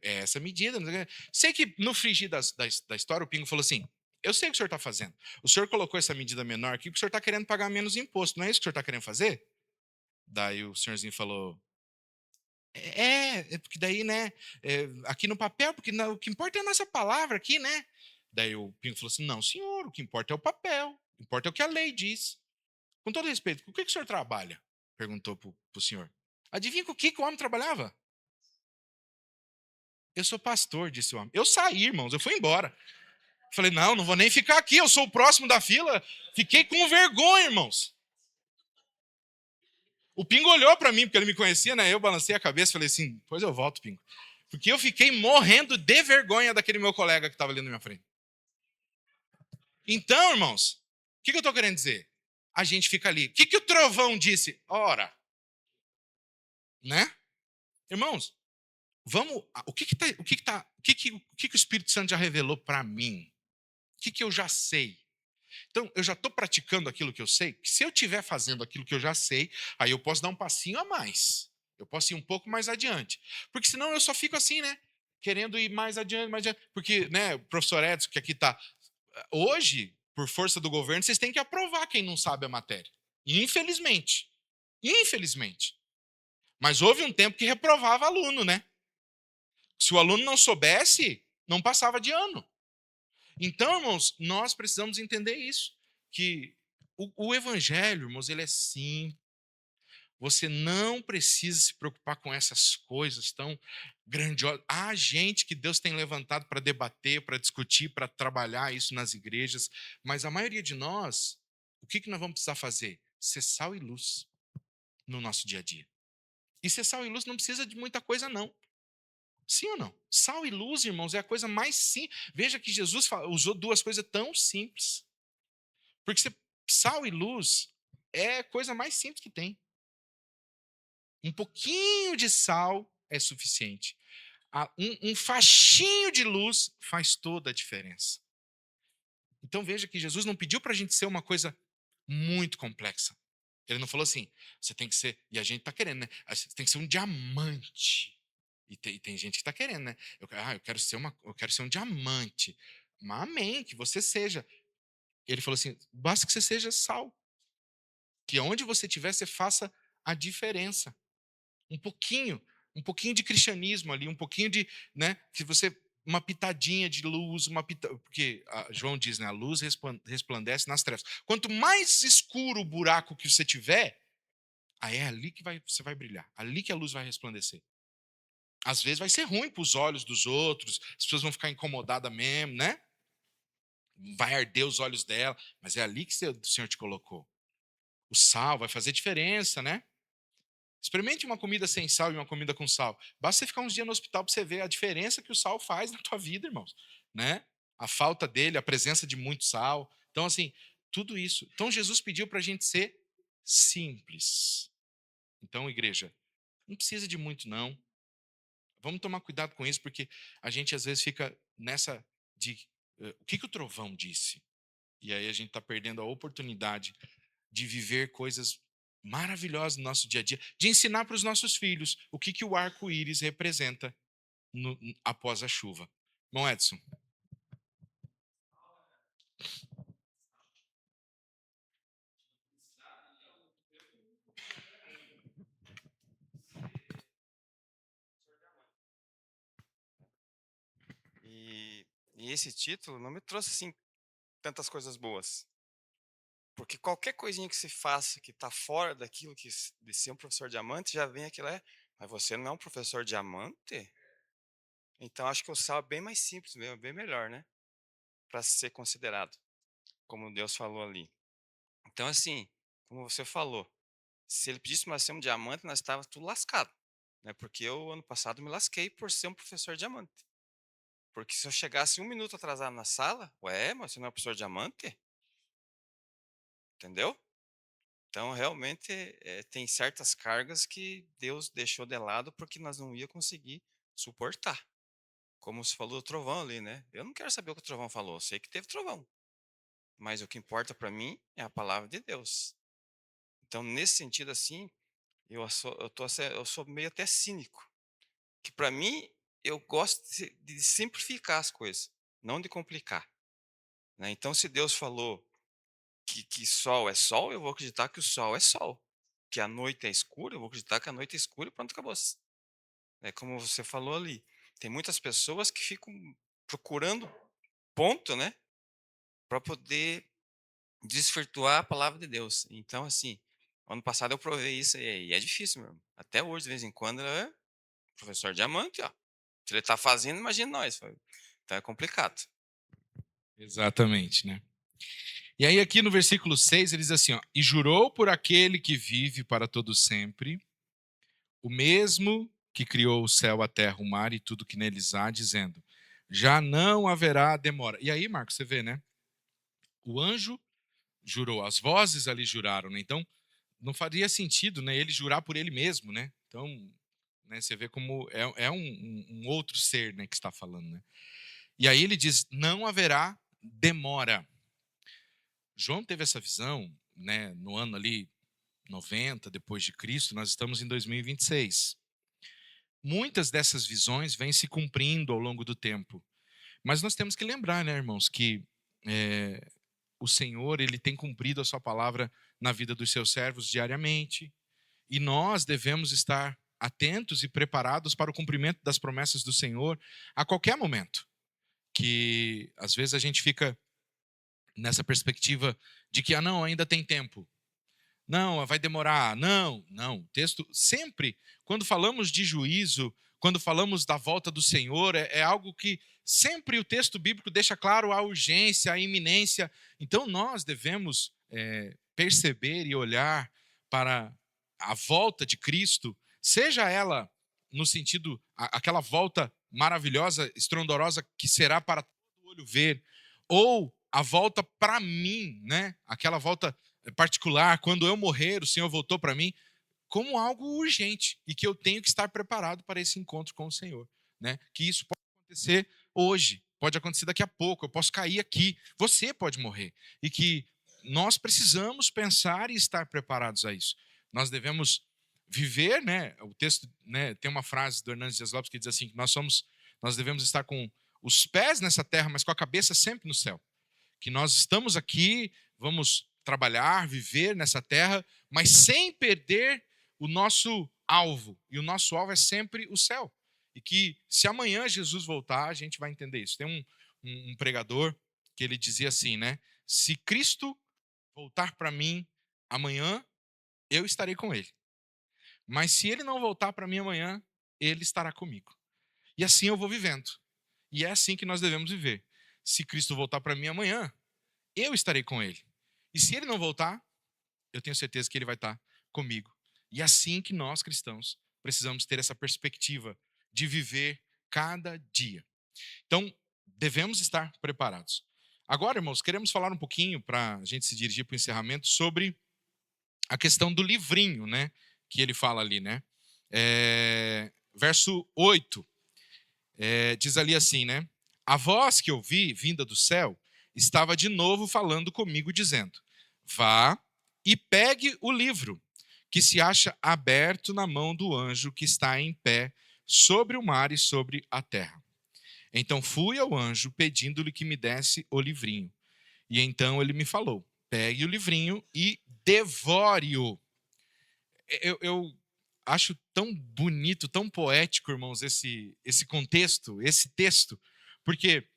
essa medida. Não sei o quê. Sei que no frigir da história, o Pingo falou assim: eu sei o que o senhor está fazendo. O senhor colocou essa medida menor aqui porque o senhor está querendo pagar menos imposto. Não é isso que o senhor está querendo fazer? Daí o senhorzinho falou: porque daí, né, aqui no papel, porque o que importa é a nossa palavra aqui, né? Daí o Pingo falou assim: não, senhor, o que importa é o papel, o que importa é o que a lei diz. Com todo respeito, com o que o senhor trabalha? Perguntou pro senhor. Adivinha com o que o homem trabalhava? Eu sou pastor, disse o homem. Eu saí, irmãos, eu fui embora. Falei, não, não vou nem ficar aqui, eu sou o próximo da fila. Fiquei com vergonha, irmãos. O Pingo olhou para mim, porque ele me conhecia, né? Eu balancei a cabeça e falei assim, pois eu volto, Pingo. Porque eu fiquei morrendo de vergonha daquele meu colega que estava ali na minha frente. Então, irmãos, o que eu estou querendo dizer? A gente fica ali. O que o trovão disse? Ora, né? Irmãos, vamos. O que o Espírito Santo já revelou para mim? O que eu já sei? Então, eu já estou praticando aquilo que eu sei. Que se eu estiver fazendo aquilo que eu já sei, aí eu posso dar um passinho a mais. Eu posso ir um pouco mais adiante. Porque senão eu só fico assim, né? Querendo ir mais adiante, mais adiante. Porque, né, o professor Edson, que aqui está. Hoje, por força do governo, vocês têm que aprovar quem não sabe a matéria. Infelizmente. Infelizmente. Mas houve um tempo que reprovava aluno, né? Se o aluno não soubesse, não passava de ano. Então, irmãos, nós precisamos entender isso, que o evangelho, irmãos, ele é simples. Você não precisa se preocupar com essas coisas tão grandiosas. Há gente que Deus tem levantado para debater, para discutir, para trabalhar isso nas igrejas, mas a maioria de nós, o que nós vamos precisar fazer? Ser sal e luz no nosso dia a dia. E ser sal e luz não precisa de muita coisa, não. Sim ou não? Sal e luz, irmãos, é a coisa mais simples. Veja que Jesus usou duas coisas tão simples. Porque sal e luz é a coisa mais simples que tem. Um pouquinho de sal é suficiente. Um fachinho de luz faz toda a diferença. Então veja que Jesus não pediu para a gente ser uma coisa muito complexa. Ele não falou assim, você tem que ser, e a gente está querendo, né? Você tem que ser um diamante. E tem gente que está querendo, né? Eu quero ser um diamante. Mas amém, que você seja. Ele falou assim: basta que você seja sal. Que onde você estiver, você faça a diferença. Um pouquinho, um pouquinho de cristianismo ali, um pouquinho de, né, que você uma pitadinha de luz, porque João diz, né, a luz resplandece nas trevas. Quanto mais escuro o buraco que você tiver, aí é ali que você vai brilhar, ali que a luz vai resplandecer. Às vezes vai ser ruim para os olhos dos outros, as pessoas vão ficar incomodadas mesmo, né? Vai arder os olhos dela, mas é ali que o Senhor te colocou. O sal vai fazer diferença, né? Experimente uma comida sem sal e uma comida com sal. Basta você ficar uns dias no hospital para você ver a diferença que o sal faz na tua vida, irmãos, né? A falta dele, a presença de muito sal. Então, assim, tudo isso. Então, Jesus pediu para a gente ser simples. Então, igreja, não precisa de muito, não. Vamos tomar cuidado com isso, porque a gente às vezes fica nessa de o que o trovão disse? E aí a gente está perdendo a oportunidade de viver coisas maravilhosas no nosso dia a dia, de ensinar para os nossos filhos o que o arco-íris representa após a chuva. Bom, Edson. esse título não me trouxe, assim, tantas coisas boas. Porque qualquer coisinha que se faça que está fora daquilo de ser um professor diamante, já vem aquilo, mas você não é um professor diamante? Então acho que o sal é bem mais simples mesmo, bem melhor, né? Para ser considerado, como Deus falou ali. Então, assim, como você falou, se ele pedisse para ser um diamante, nós estávamos tudo lascado. Né? Porque eu, ano passado, me lasquei por ser um professor diamante. Porque se eu chegasse 1 minuto atrasado na sala, mas você não é professor diamante? Entendeu? Então, realmente, tem certas cargas que Deus deixou de lado porque nós não ia conseguir suportar. Como você falou do trovão ali, né? Eu não quero saber o que o trovão falou, eu sei que teve trovão. Mas o que importa para mim é a palavra de Deus. Então, nesse sentido assim, eu sou meio até cínico. Que para mim, eu gosto de simplificar as coisas, não de complicar. Né? Então, se Deus falou que sol é sol, eu vou acreditar que o sol é sol. Que a noite é escura, eu vou acreditar que a noite é escura e pronto, acabou. É como você falou ali. Tem muitas pessoas que ficam procurando ponto, né? Para poder desvirtuar a palavra de Deus. Então, assim, ano passado eu provei isso e é difícil mesmo. Até hoje, de vez em quando, professor Diamante, ó. Se ele está fazendo, imagina nós. Então é complicado. Exatamente, né? E aí aqui no versículo 6 ele diz assim, ó, e jurou por aquele que vive para todo sempre, o mesmo que criou o céu, a terra, o mar e tudo que neles há, dizendo, já não haverá demora. E aí, Marcos, você vê, né? O anjo jurou, as vozes ali juraram, né? Então, não faria sentido, né, ele jurar por ele mesmo, né? Então, né, você vê como é um outro ser, né, que está falando, né? E aí ele diz, não haverá demora. João teve essa visão, né, no ano ali 90 depois de Cristo, nós estamos em 2026. Muitas dessas visões vêm se cumprindo ao longo do tempo. Mas nós temos que lembrar, né, irmãos, que o Senhor, ele tem cumprido a sua palavra na vida dos seus servos diariamente, e nós devemos estar atentos e preparados para o cumprimento das promessas do Senhor a qualquer momento. Que às vezes a gente fica nessa perspectiva de que, não, ainda tem tempo. Não, vai demorar. Não. O texto sempre, quando falamos de juízo, quando falamos da volta do Senhor, é algo que sempre o texto bíblico deixa claro a urgência, a iminência. Então nós devemos perceber e olhar para a volta de Cristo, seja ela no sentido, aquela volta maravilhosa, estrondorosa que será para todo olho ver, ou a volta para mim, né? Aquela volta particular, quando eu morrer, o Senhor voltou para mim, como algo urgente e que eu tenho que estar preparado para esse encontro com o Senhor, né? Que isso pode acontecer hoje, pode acontecer daqui a pouco, eu posso cair aqui, você pode morrer, e que nós precisamos pensar e estar preparados a isso. Nós devemos viver, né? O texto, né, tem uma frase do Hernandes Dias Lopes que diz assim, que nós devemos estar com os pés nessa terra, mas com a cabeça sempre no céu. Que nós estamos aqui, vamos trabalhar, viver nessa terra, mas sem perder o nosso alvo. E o nosso alvo é sempre o céu. E que se amanhã Jesus voltar, a gente vai entender isso. Tem um pregador que ele dizia assim, né? Se Cristo voltar para mim amanhã, eu estarei com ele. Mas se ele não voltar para mim amanhã, ele estará comigo. E assim eu vou vivendo. E é assim que nós devemos viver. Se Cristo voltar para mim amanhã, eu estarei com ele. E se ele não voltar, eu tenho certeza que ele vai estar comigo. E é assim que nós, cristãos, precisamos ter essa perspectiva de viver cada dia. Então, devemos estar preparados. Agora, irmãos, queremos falar um pouquinho, para a gente se dirigir para o encerramento, sobre a questão do livrinho, né? Que ele fala ali, né? Verso 8, diz ali assim, né? A voz que ouvi, vinda do céu, estava de novo falando comigo, dizendo, vá e pegue o livro, que se acha aberto na mão do anjo que está em pé sobre o mar e sobre a terra. Então fui ao anjo, pedindo-lhe que me desse o livrinho. E então ele me falou, pegue o livrinho e devore-o. Eu acho tão bonito, tão poético, irmãos, esse contexto, esse texto, porque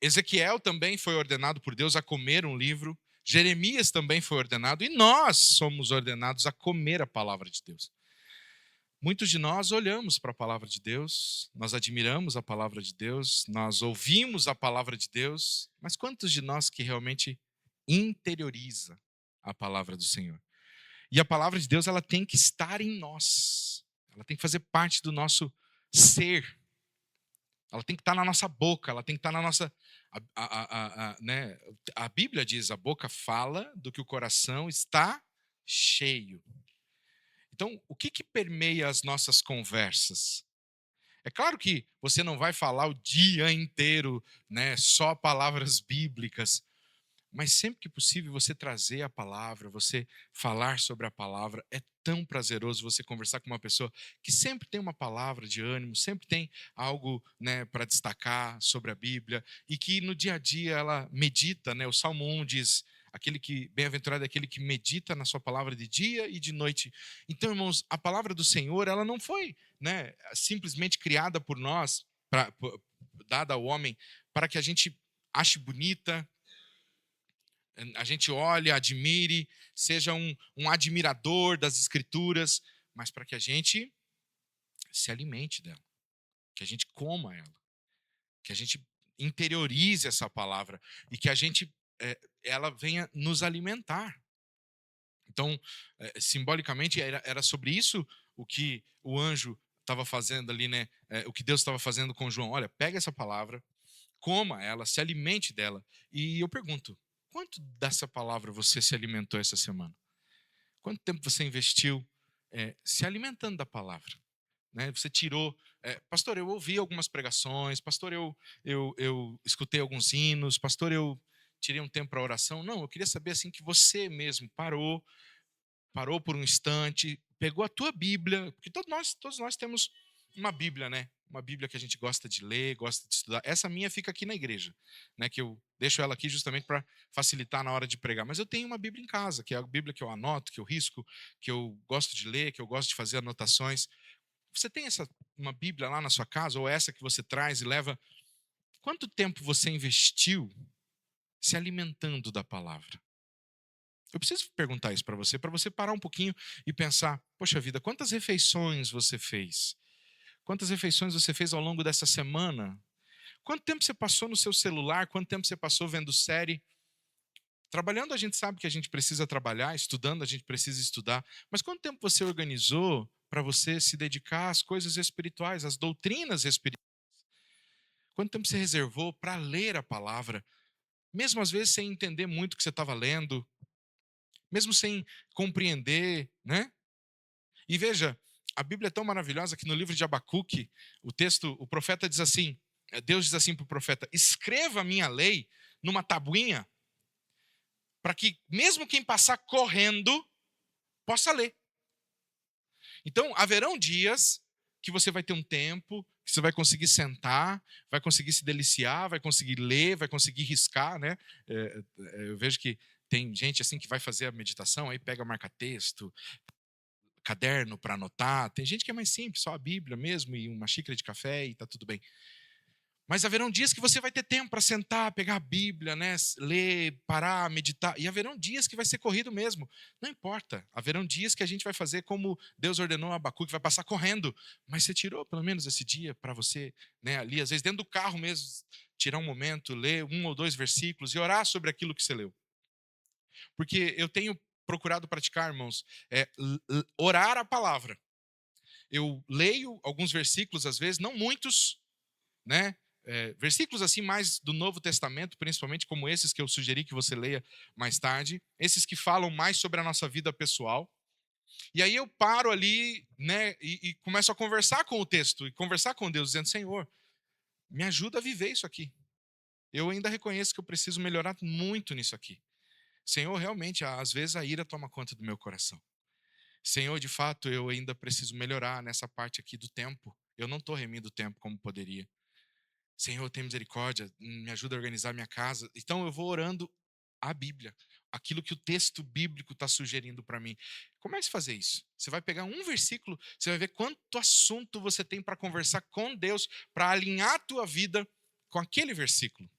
Ezequiel também foi ordenado por Deus a comer um livro. Jeremias também foi ordenado. E nós somos ordenados a comer a palavra de Deus. Muitos de nós olhamos para a palavra de Deus, nós admiramos a palavra de Deus, nós ouvimos a palavra de Deus, mas quantos de nós que realmente interioriza a palavra do Senhor? E a palavra de Deus, ela tem que estar em nós, ela tem que fazer parte do nosso ser, ela tem que estar na nossa boca, ela tem que estar na nossa... né? A Bíblia diz, a boca fala do que o coração está cheio. Então, o que permeia as nossas conversas? É claro que você não vai falar o dia inteiro, né, só palavras bíblicas, mas sempre que possível você trazer a palavra, você falar sobre a palavra. É tão prazeroso você conversar com uma pessoa que sempre tem uma palavra de ânimo, sempre tem algo, né, para destacar sobre a Bíblia e que no dia a dia ela medita, né? O Salmo 1 diz: aquele que bem-aventurado é aquele que medita na sua palavra de dia e de noite. Então, irmãos, a palavra do Senhor, ela não foi, né, simplesmente criada por nós, dada ao homem, para que a gente ache bonita, a gente olhe, admire, seja um admirador das Escrituras, mas para que a gente se alimente dela, que a gente coma ela, que a gente interiorize essa palavra e que a gente, ela venha nos alimentar. Então, simbolicamente, era sobre isso o que o anjo estava fazendo ali, né? O que Deus estava fazendo com João. Olha, pega essa palavra, coma ela, se alimente dela. E eu pergunto, quanto dessa palavra você se alimentou essa semana? Quanto tempo você investiu se alimentando da palavra? Né? Você tirou... pastor, eu ouvi algumas pregações, pastor, eu escutei alguns hinos, pastor, eu tirei um tempo para oração. Não, eu queria saber assim que você mesmo parou por um instante, pegou a tua Bíblia, porque todos nós temos uma Bíblia, né? Uma Bíblia que a gente gosta de ler, gosta de estudar. Essa minha fica aqui na igreja, né? Que eu deixo ela aqui justamente para facilitar na hora de pregar. Mas eu tenho uma Bíblia em casa, que é a Bíblia que eu anoto, que eu risco, que eu gosto de ler, que eu gosto de fazer anotações. Você tem uma Bíblia lá na sua casa, ou essa que você traz e leva? Quanto tempo você investiu se alimentando da palavra? Eu preciso perguntar isso para você parar um pouquinho e pensar, poxa vida, quantas refeições você fez? Quantas refeições você fez ao longo dessa semana? Quanto tempo você passou no seu celular? Quanto tempo você passou vendo série? Trabalhando, a gente sabe que a gente precisa trabalhar, estudando, a gente precisa estudar. Mas quanto tempo você organizou para você se dedicar às coisas espirituais, às doutrinas espirituais? Quanto tempo você reservou para ler a palavra? Mesmo às vezes sem entender muito o que você estava lendo, mesmo sem compreender, né? E veja, a Bíblia é tão maravilhosa que no livro de Abacuque, o profeta diz assim, Deus diz assim para o profeta: escreva a minha lei numa tabuinha, para que mesmo quem passar correndo possa ler. Então, haverão dias que você vai ter um tempo, que você vai conseguir sentar, vai conseguir se deliciar, vai conseguir ler, vai conseguir riscar, né? Eu vejo que tem gente assim que vai fazer a meditação, aí pega marca-texto, caderno para anotar. Tem gente que é mais simples, só a Bíblia mesmo e uma xícara de café e está tudo bem. Mas haverão dias que você vai ter tempo para sentar, pegar a Bíblia, né, ler, parar, meditar. E haverão dias que vai ser corrido mesmo. Não importa. Haverão dias que a gente vai fazer como Deus ordenou a Abacuque, vai passar correndo. Mas você tirou pelo menos esse dia para você, né, ali, às vezes dentro do carro mesmo, tirar um momento, ler 1 ou 2 versículos e orar sobre aquilo que você leu. Porque eu tenho procurado praticar, irmãos, orar a palavra. Eu leio alguns versículos, às vezes, não muitos, né? Versículos assim mais do Novo Testamento, principalmente como esses que eu sugeri que você leia mais tarde, esses que falam mais sobre a nossa vida pessoal. E aí eu paro ali, né, e começo a conversar com o texto, e conversar com Deus, dizendo: Senhor, me ajuda a viver isso aqui. Eu ainda reconheço que eu preciso melhorar muito nisso aqui. Senhor, realmente, às vezes a ira toma conta do meu coração. Senhor, de fato, eu ainda preciso melhorar nessa parte aqui do tempo. Eu não estou remindo o tempo como poderia. Senhor, tem misericórdia, me ajuda a organizar minha casa. Então eu vou orando a Bíblia, aquilo que o texto bíblico está sugerindo para mim. Comece a fazer isso. Você vai pegar um versículo, você vai ver quanto assunto você tem para conversar com Deus, para alinhar a tua vida com aquele versículo.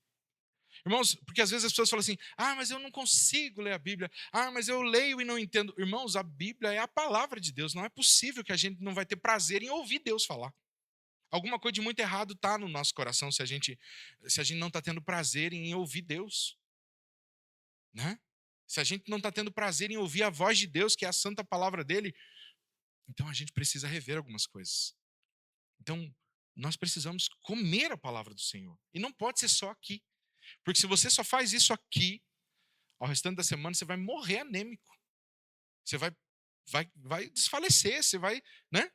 Irmãos, porque às vezes as pessoas falam assim, mas eu não consigo ler a Bíblia, mas eu leio e não entendo. Irmãos, a Bíblia é a palavra de Deus, não é possível que a gente não vai ter prazer em ouvir Deus falar. Alguma coisa de muito errado está no nosso coração se a gente não está tendo prazer em ouvir Deus, né? Se a gente não está tendo prazer em ouvir a voz de Deus, que é a santa palavra dele, então a gente precisa rever algumas coisas. Então, nós precisamos comer a palavra do Senhor. E não pode ser só aqui. Porque se você só faz isso aqui, ao restante da semana você vai morrer anêmico. Você vai desfalecer, você vai, né?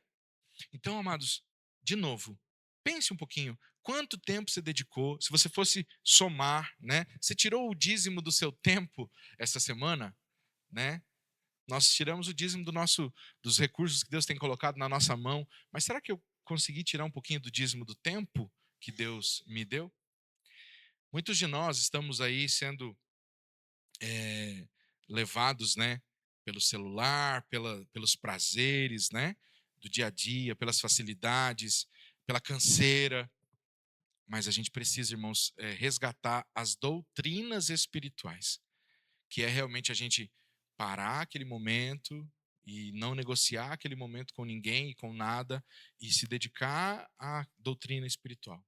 Então, amados, de novo, pense um pouquinho. Quanto tempo você dedicou? Se você fosse somar, né? Você tirou o dízimo do seu tempo essa semana, né? Nós tiramos o dízimo dos recursos que Deus tem colocado na nossa mão. Mas será que eu consegui tirar um pouquinho do dízimo do tempo que Deus me deu? Muitos de nós estamos aí sendo levados, né, pelo celular, pelos prazeres, né, do dia a dia, pelas facilidades, pela canseira. Mas a gente precisa, irmãos, resgatar as doutrinas espirituais, que é realmente a gente parar aquele momento e não negociar aquele momento com ninguém e com nada e se dedicar à doutrina espiritual.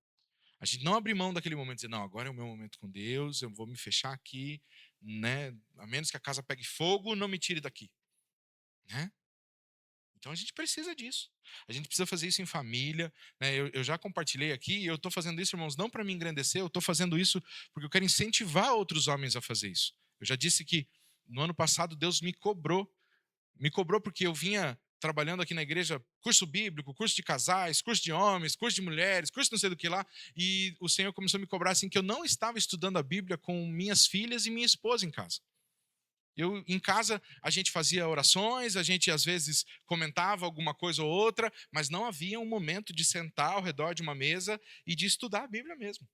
A gente não abrir mão daquele momento e dizer, não, agora é o meu momento com Deus, eu vou me fechar aqui, né? A menos que a casa pegue fogo, não me tire daqui, né? Então a gente precisa disso. A gente precisa fazer isso em família, né? Eu já compartilhei aqui e eu estou fazendo isso, irmãos, não para me engrandecer, eu estou fazendo isso porque eu quero incentivar outros homens a fazer isso. Eu já disse que no ano passado Deus me cobrou porque eu vinha trabalhando aqui na igreja, curso bíblico, curso de casais, curso de homens, curso de mulheres, curso não sei do que lá, e o Senhor começou a me cobrar assim que eu não estava estudando a Bíblia com minhas filhas e minha esposa em casa. Em casa, a gente fazia orações, a gente às vezes comentava alguma coisa ou outra, mas não havia um momento de sentar ao redor de uma mesa e de estudar a Bíblia mesmo.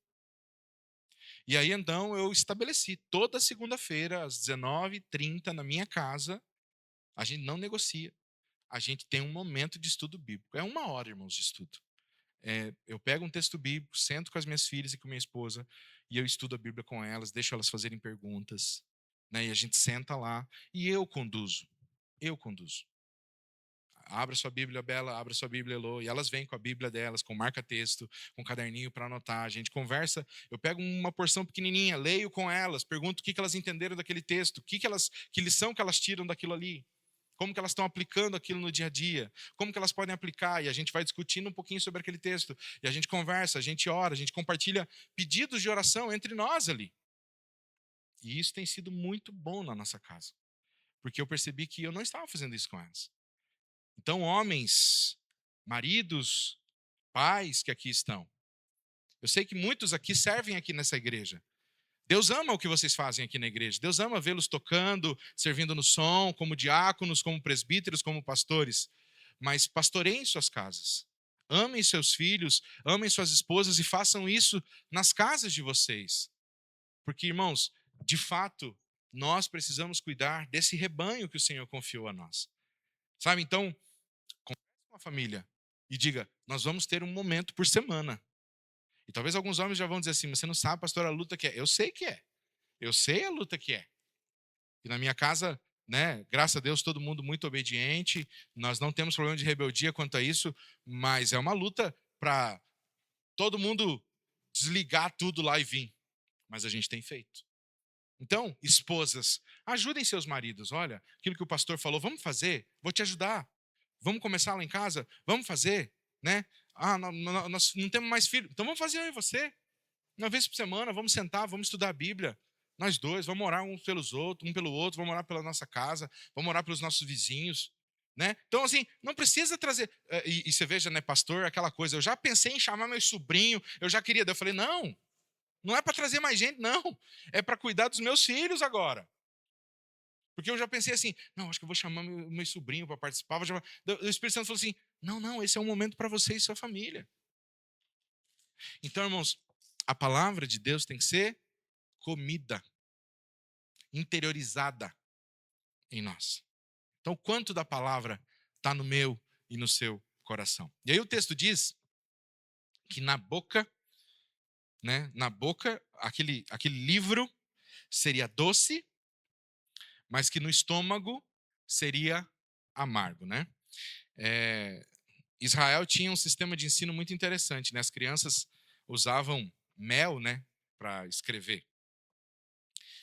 E aí então eu estabeleci toda segunda-feira às 19h30 na minha casa, a gente não negocia. A gente tem um momento de estudo bíblico. É 1 hora, irmãos, de estudo. Eu pego um texto bíblico, sento com as minhas filhas e com minha esposa e eu estudo a Bíblia com elas, deixo elas fazerem perguntas, né? E a gente senta lá e eu conduzo. Eu conduzo. Abra sua Bíblia, Bela, abra sua Bíblia, Elô, e elas vêm com a Bíblia delas, com marca-texto, com caderninho para anotar. A gente conversa, eu pego uma porção pequenininha, leio com elas, pergunto o que elas entenderam daquele texto, que lição que elas tiram daquilo ali. Como que elas estão aplicando aquilo no dia a dia? Como que elas podem aplicar? E a gente vai discutindo um pouquinho sobre aquele texto. E a gente conversa, a gente ora, a gente compartilha pedidos de oração entre nós ali. E isso tem sido muito bom na nossa casa. Porque eu percebi que eu não estava fazendo isso com elas. Então, homens, maridos, pais que aqui estão. Eu sei que muitos aqui servem aqui nessa igreja. Deus ama o que vocês fazem aqui na igreja. Deus ama vê-los tocando, servindo no som, como diáconos, como presbíteros, como pastores. Mas pastoreiem suas casas. Amem seus filhos, amem suas esposas e façam isso nas casas de vocês. Porque, irmãos, de fato, nós precisamos cuidar desse rebanho que o Senhor confiou a nós. Sabe, então, converse com a família e diga, nós vamos ter um momento por semana. E talvez alguns homens já vão dizer assim, mas você não sabe, pastor, a luta que é. Eu sei que é. Eu sei a luta que é. E na minha casa, né, graças a Deus, todo mundo muito obediente. Nós não temos problema de rebeldia quanto a isso, mas é uma luta para todo mundo desligar tudo lá e vir. Mas a gente tem feito. Então, esposas, ajudem seus maridos. Olha, aquilo que o pastor falou, vamos fazer, vou te ajudar. Vamos começar lá em casa? Vamos fazer, né? Nós não temos mais filho. Então vamos fazer eu e você. Uma vez por semana, vamos sentar, vamos estudar a Bíblia. Nós dois, vamos orar um pelo outro, vamos orar pela nossa casa, vamos orar pelos nossos vizinhos, né? Então, assim, não precisa trazer... E você veja, né, pastor, aquela coisa, eu já pensei em chamar meu sobrinho, eu já queria, daí eu falei, não é para trazer mais gente, não. É para cuidar dos meus filhos agora. Porque eu já pensei assim, não, acho que eu vou chamar meu sobrinho para participar. O Espírito Santo falou assim, não, esse é um momento para você e sua família. Então, irmãos, a palavra de Deus tem que ser comida, interiorizada em nós. Então, quanto da palavra está no meu e no seu coração? E aí o texto diz que na boca né? Na boca, aquele livro seria doce, mas que no estômago seria amargo, né? Israel tinha um sistema de ensino muito interessante, né? As crianças usavam mel, né, para escrever.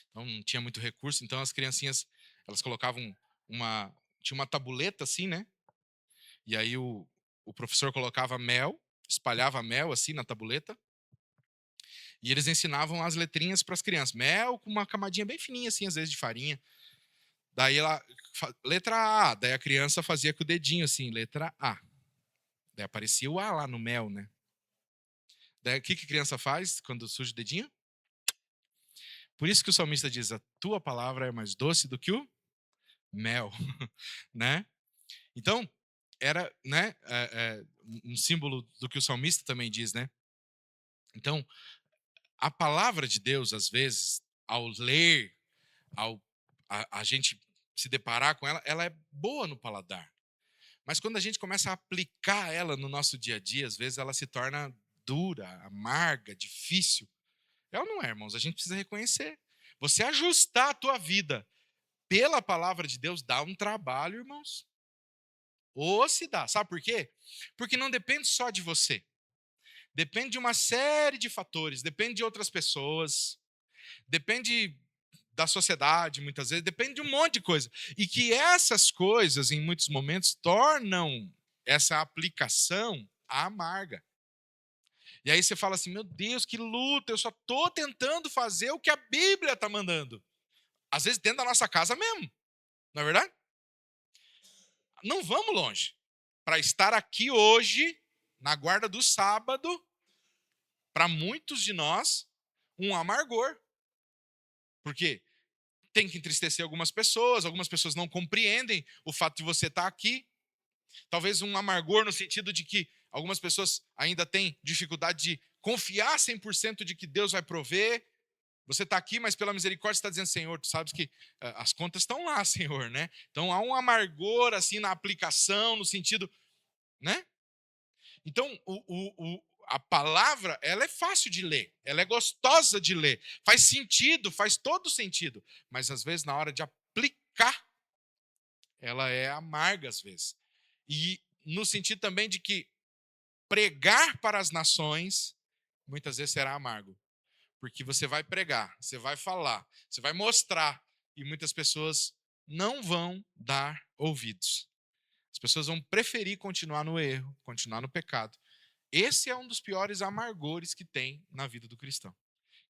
Então não tinha muito recurso, então as criancinhas, elas colocavam tinha uma tabuleta assim, né? E aí o professor colocava mel, espalhava mel assim na tabuleta, e eles ensinavam as letrinhas para as crianças. Mel com uma camadinha bem fininha assim, às vezes de farinha. Daí letra A, daí a criança fazia com o dedinho assim, letra A. Daí aparecia o A lá no mel, né? Daí o que a criança faz quando suja o dedinho? Por isso que o salmista diz: a tua palavra é mais doce do que o mel, né? Então, era, né, um símbolo do que o salmista também diz, né? Então, a palavra de Deus, às vezes, ao ler, a gente se deparar com ela, ela é boa no paladar. Mas quando a gente começa a aplicar ela no nosso dia a dia, às vezes ela se torna dura, amarga, difícil. É ou não é, irmãos? A gente precisa reconhecer. Você ajustar a tua vida pela palavra de Deus dá um trabalho, irmãos. Ou se dá. Sabe por quê? Porque não depende só de você. Depende de uma série de fatores. Depende de outras pessoas. Depende da sociedade, muitas vezes. Depende de um monte de coisa. E que essas coisas, em muitos momentos, tornam essa aplicação amarga. E aí você fala assim, meu Deus, que luta, eu só estou tentando fazer o que a Bíblia está mandando. Às vezes dentro da nossa casa mesmo, não é verdade? Não vamos longe. Para estar aqui hoje, na guarda do sábado, para muitos de nós, um amargor. Porque tem que entristecer algumas pessoas não compreendem o fato de você estar aqui. Talvez um amargor no sentido de que algumas pessoas ainda têm dificuldade de confiar 100% de que Deus vai prover. Você está aqui, mas pela misericórdia está dizendo, Senhor, tu sabes que as contas estão lá, Senhor, né? Então há um amargor assim na aplicação, no sentido, né? Então a palavra, ela é fácil de ler, ela é gostosa de ler, faz sentido, faz todo sentido, mas às vezes na hora de aplicar, ela é amarga às vezes. E no sentido também de que pregar para as nações muitas vezes será amargo. Porque você vai pregar, você vai falar, você vai mostrar, e muitas pessoas não vão dar ouvidos. As pessoas vão preferir continuar no erro, continuar no pecado. Esse é um dos piores amargores que tem na vida do cristão,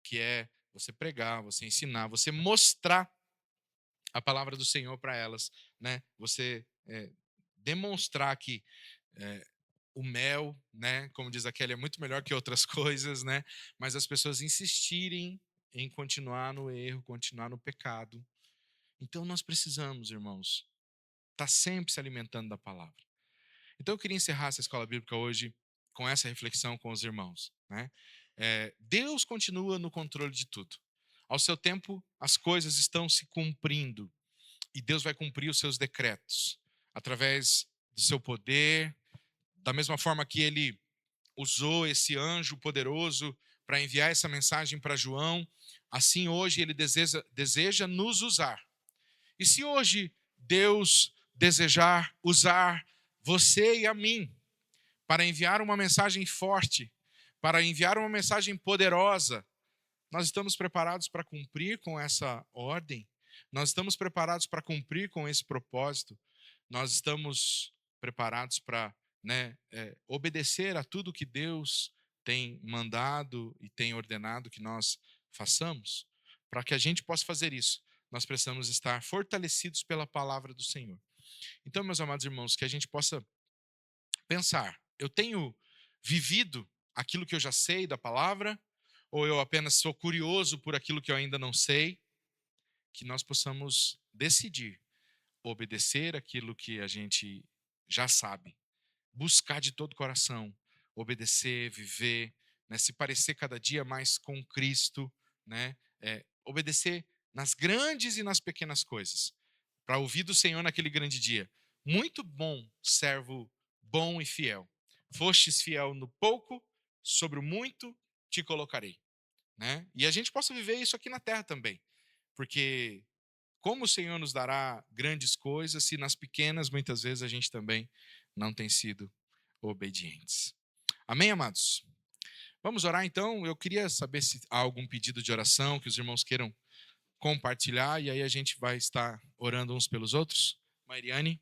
que é você pregar, você ensinar, você mostrar a palavra do Senhor para elas, né? Você demonstrar que o mel, né, como diz a Kelly, é muito melhor que outras coisas, né? Mas as pessoas insistirem em continuar no erro, continuar no pecado. Então nós precisamos, irmãos, estar sempre se alimentando da palavra. Então eu queria encerrar essa escola bíblica hoje com essa reflexão com os irmãos, né? Deus continua no controle de tudo. Ao seu tempo, as coisas estão se cumprindo e Deus vai cumprir os seus decretos através do seu poder, da mesma forma que ele usou esse anjo poderoso para enviar essa mensagem para João, assim hoje ele deseja nos usar. E se hoje Deus desejar usar você e a mim para enviar uma mensagem forte, para enviar uma mensagem poderosa, nós estamos preparados para cumprir com essa ordem? Nós estamos preparados para cumprir com esse propósito? Nós estamos preparados para, né, obedecer a tudo que Deus tem mandado e tem ordenado que nós façamos? Para que a gente possa fazer isso, nós precisamos estar fortalecidos pela palavra do Senhor. Então, meus amados irmãos, que a gente possa pensar, eu tenho vivido aquilo que eu já sei da palavra, ou eu apenas sou curioso por aquilo que eu ainda não sei? Que nós possamos decidir obedecer aquilo que a gente já sabe, buscar de todo o coração, obedecer, viver, né, se parecer cada dia mais com Cristo, né, obedecer nas grandes e nas pequenas coisas, para ouvir do Senhor naquele grande dia. Muito bom, servo bom e fiel. Fostes fiel no pouco, sobre o muito te colocarei. né? E a gente possa viver isso aqui na terra também. Porque como o Senhor nos dará grandes coisas se nas pequenas muitas vezes a gente também não tem sido obedientes. Amém, amados? Vamos orar então. Eu queria saber se há algum pedido de oração que os irmãos queiram compartilhar e aí a gente vai estar orando uns pelos outros. Mariane.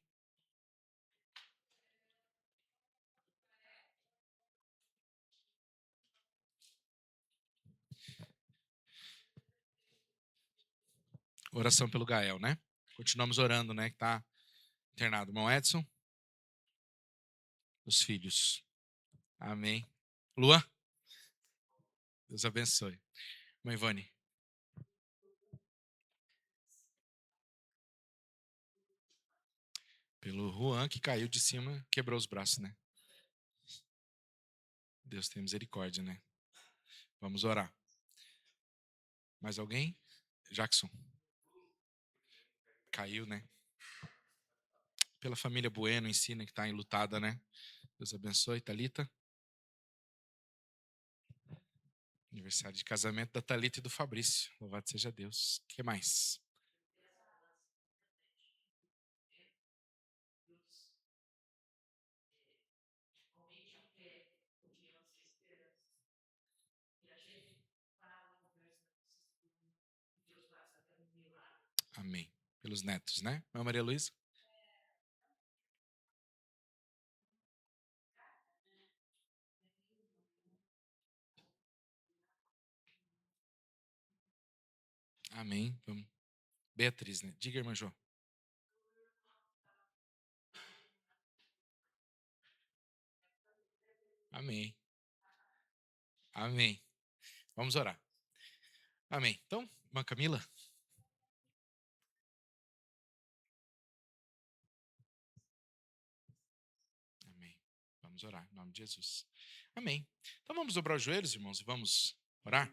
Oração pelo Gael, né? Continuamos orando, né? Que está internado. Irmão Edson. Os filhos. Amém. Luan. Deus abençoe. Mãe Ivone. Pelo Juan que caiu de cima, quebrou os braços, né? Deus tem misericórdia, né? Vamos orar. Mais alguém? Jackson. Caiu, né? Pela família Bueno, ensina que está enlutada, né? Deus abençoe. Thalita. Aniversário de casamento da Thalita e do Fabrício. Louvado seja Deus. O que mais? Amém. Pelos netos, né? Irmã Maria Luísa? Amém. Vamos. Beatriz, né? Diga, irmã João. Amém. Amém. Vamos orar. Amém. Então, irmã Camila. Amém. Vamos orar em nome de Jesus. Amém. Então vamos dobrar os joelhos, irmãos, e vamos orar.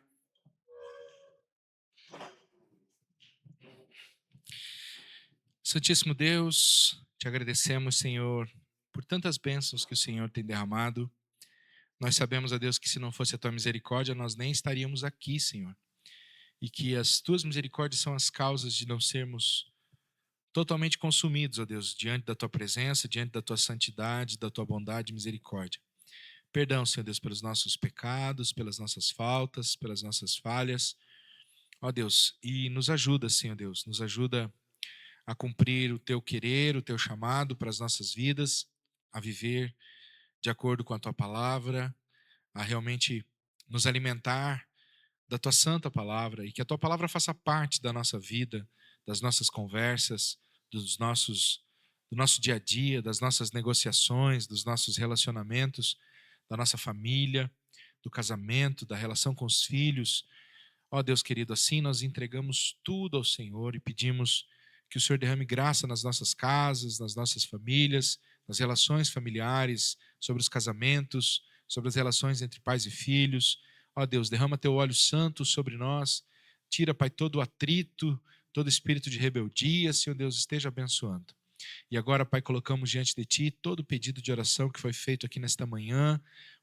Santíssimo Deus, te agradecemos, Senhor, por tantas bênçãos que o Senhor tem derramado. Nós sabemos, a Deus, que se não fosse a tua misericórdia, nós nem estaríamos aqui, Senhor. E que as tuas misericórdias são as causas de não sermos totalmente consumidos, ó Deus, diante da tua presença, diante da tua santidade, da tua bondade e misericórdia. Perdão, Senhor Deus, pelos nossos pecados, pelas nossas faltas, pelas nossas falhas. Ó Deus, e nos ajuda, Senhor Deus, nos ajuda a cumprir o teu querer, o teu chamado para as nossas vidas, a viver de acordo com a tua palavra, a realmente nos alimentar da tua santa palavra e que a tua palavra faça parte da nossa vida, das nossas conversas, do nosso dia a dia, das nossas negociações, dos nossos relacionamentos, da nossa família, do casamento, da relação com os filhos. Ó Deus querido, assim nós entregamos tudo ao Senhor e pedimos que o Senhor derrame graça nas nossas casas, nas nossas famílias, nas relações familiares, sobre os casamentos, sobre as relações entre pais e filhos. Ó Deus, derrama teu óleo santo sobre nós, tira, Pai, todo o atrito, todo espírito de rebeldia, Senhor Deus, esteja abençoando. E agora, Pai, colocamos diante de Ti todo o pedido de oração que foi feito aqui nesta manhã.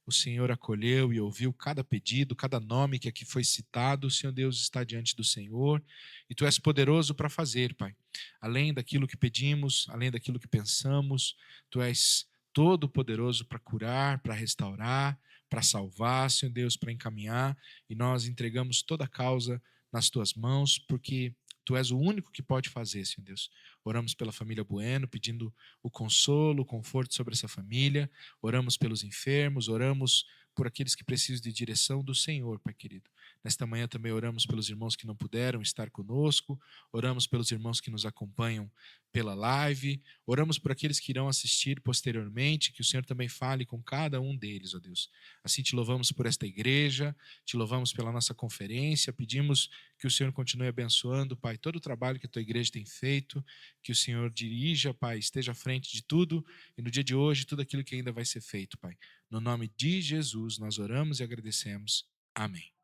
O Senhor acolheu e ouviu cada pedido, cada nome que aqui foi citado. O Senhor Deus está diante do Senhor e Tu és poderoso para fazer, Pai. Além daquilo que pedimos, além daquilo que pensamos, Tu és todo poderoso para curar, para restaurar, para salvar, Senhor Deus, para encaminhar. E nós entregamos toda a causa nas Tuas mãos, porque Tu és o único que pode fazer, Senhor Deus. Oramos pela família Bueno, pedindo o consolo, o conforto sobre essa família. Oramos pelos enfermos, oramos por aqueles que precisam de direção do Senhor, Pai querido. Nesta manhã também oramos pelos irmãos que não puderam estar conosco, oramos pelos irmãos que nos acompanham pela live, oramos por aqueles que irão assistir posteriormente, que o Senhor também fale com cada um deles, ó Deus. Assim te louvamos por esta igreja, te louvamos pela nossa conferência, pedimos que o Senhor continue abençoando, Pai, todo o trabalho que a tua igreja tem feito, que o Senhor dirija, Pai, esteja à frente de tudo, e no dia de hoje, tudo aquilo que ainda vai ser feito, Pai. No nome de Jesus, nós oramos e agradecemos. Amém.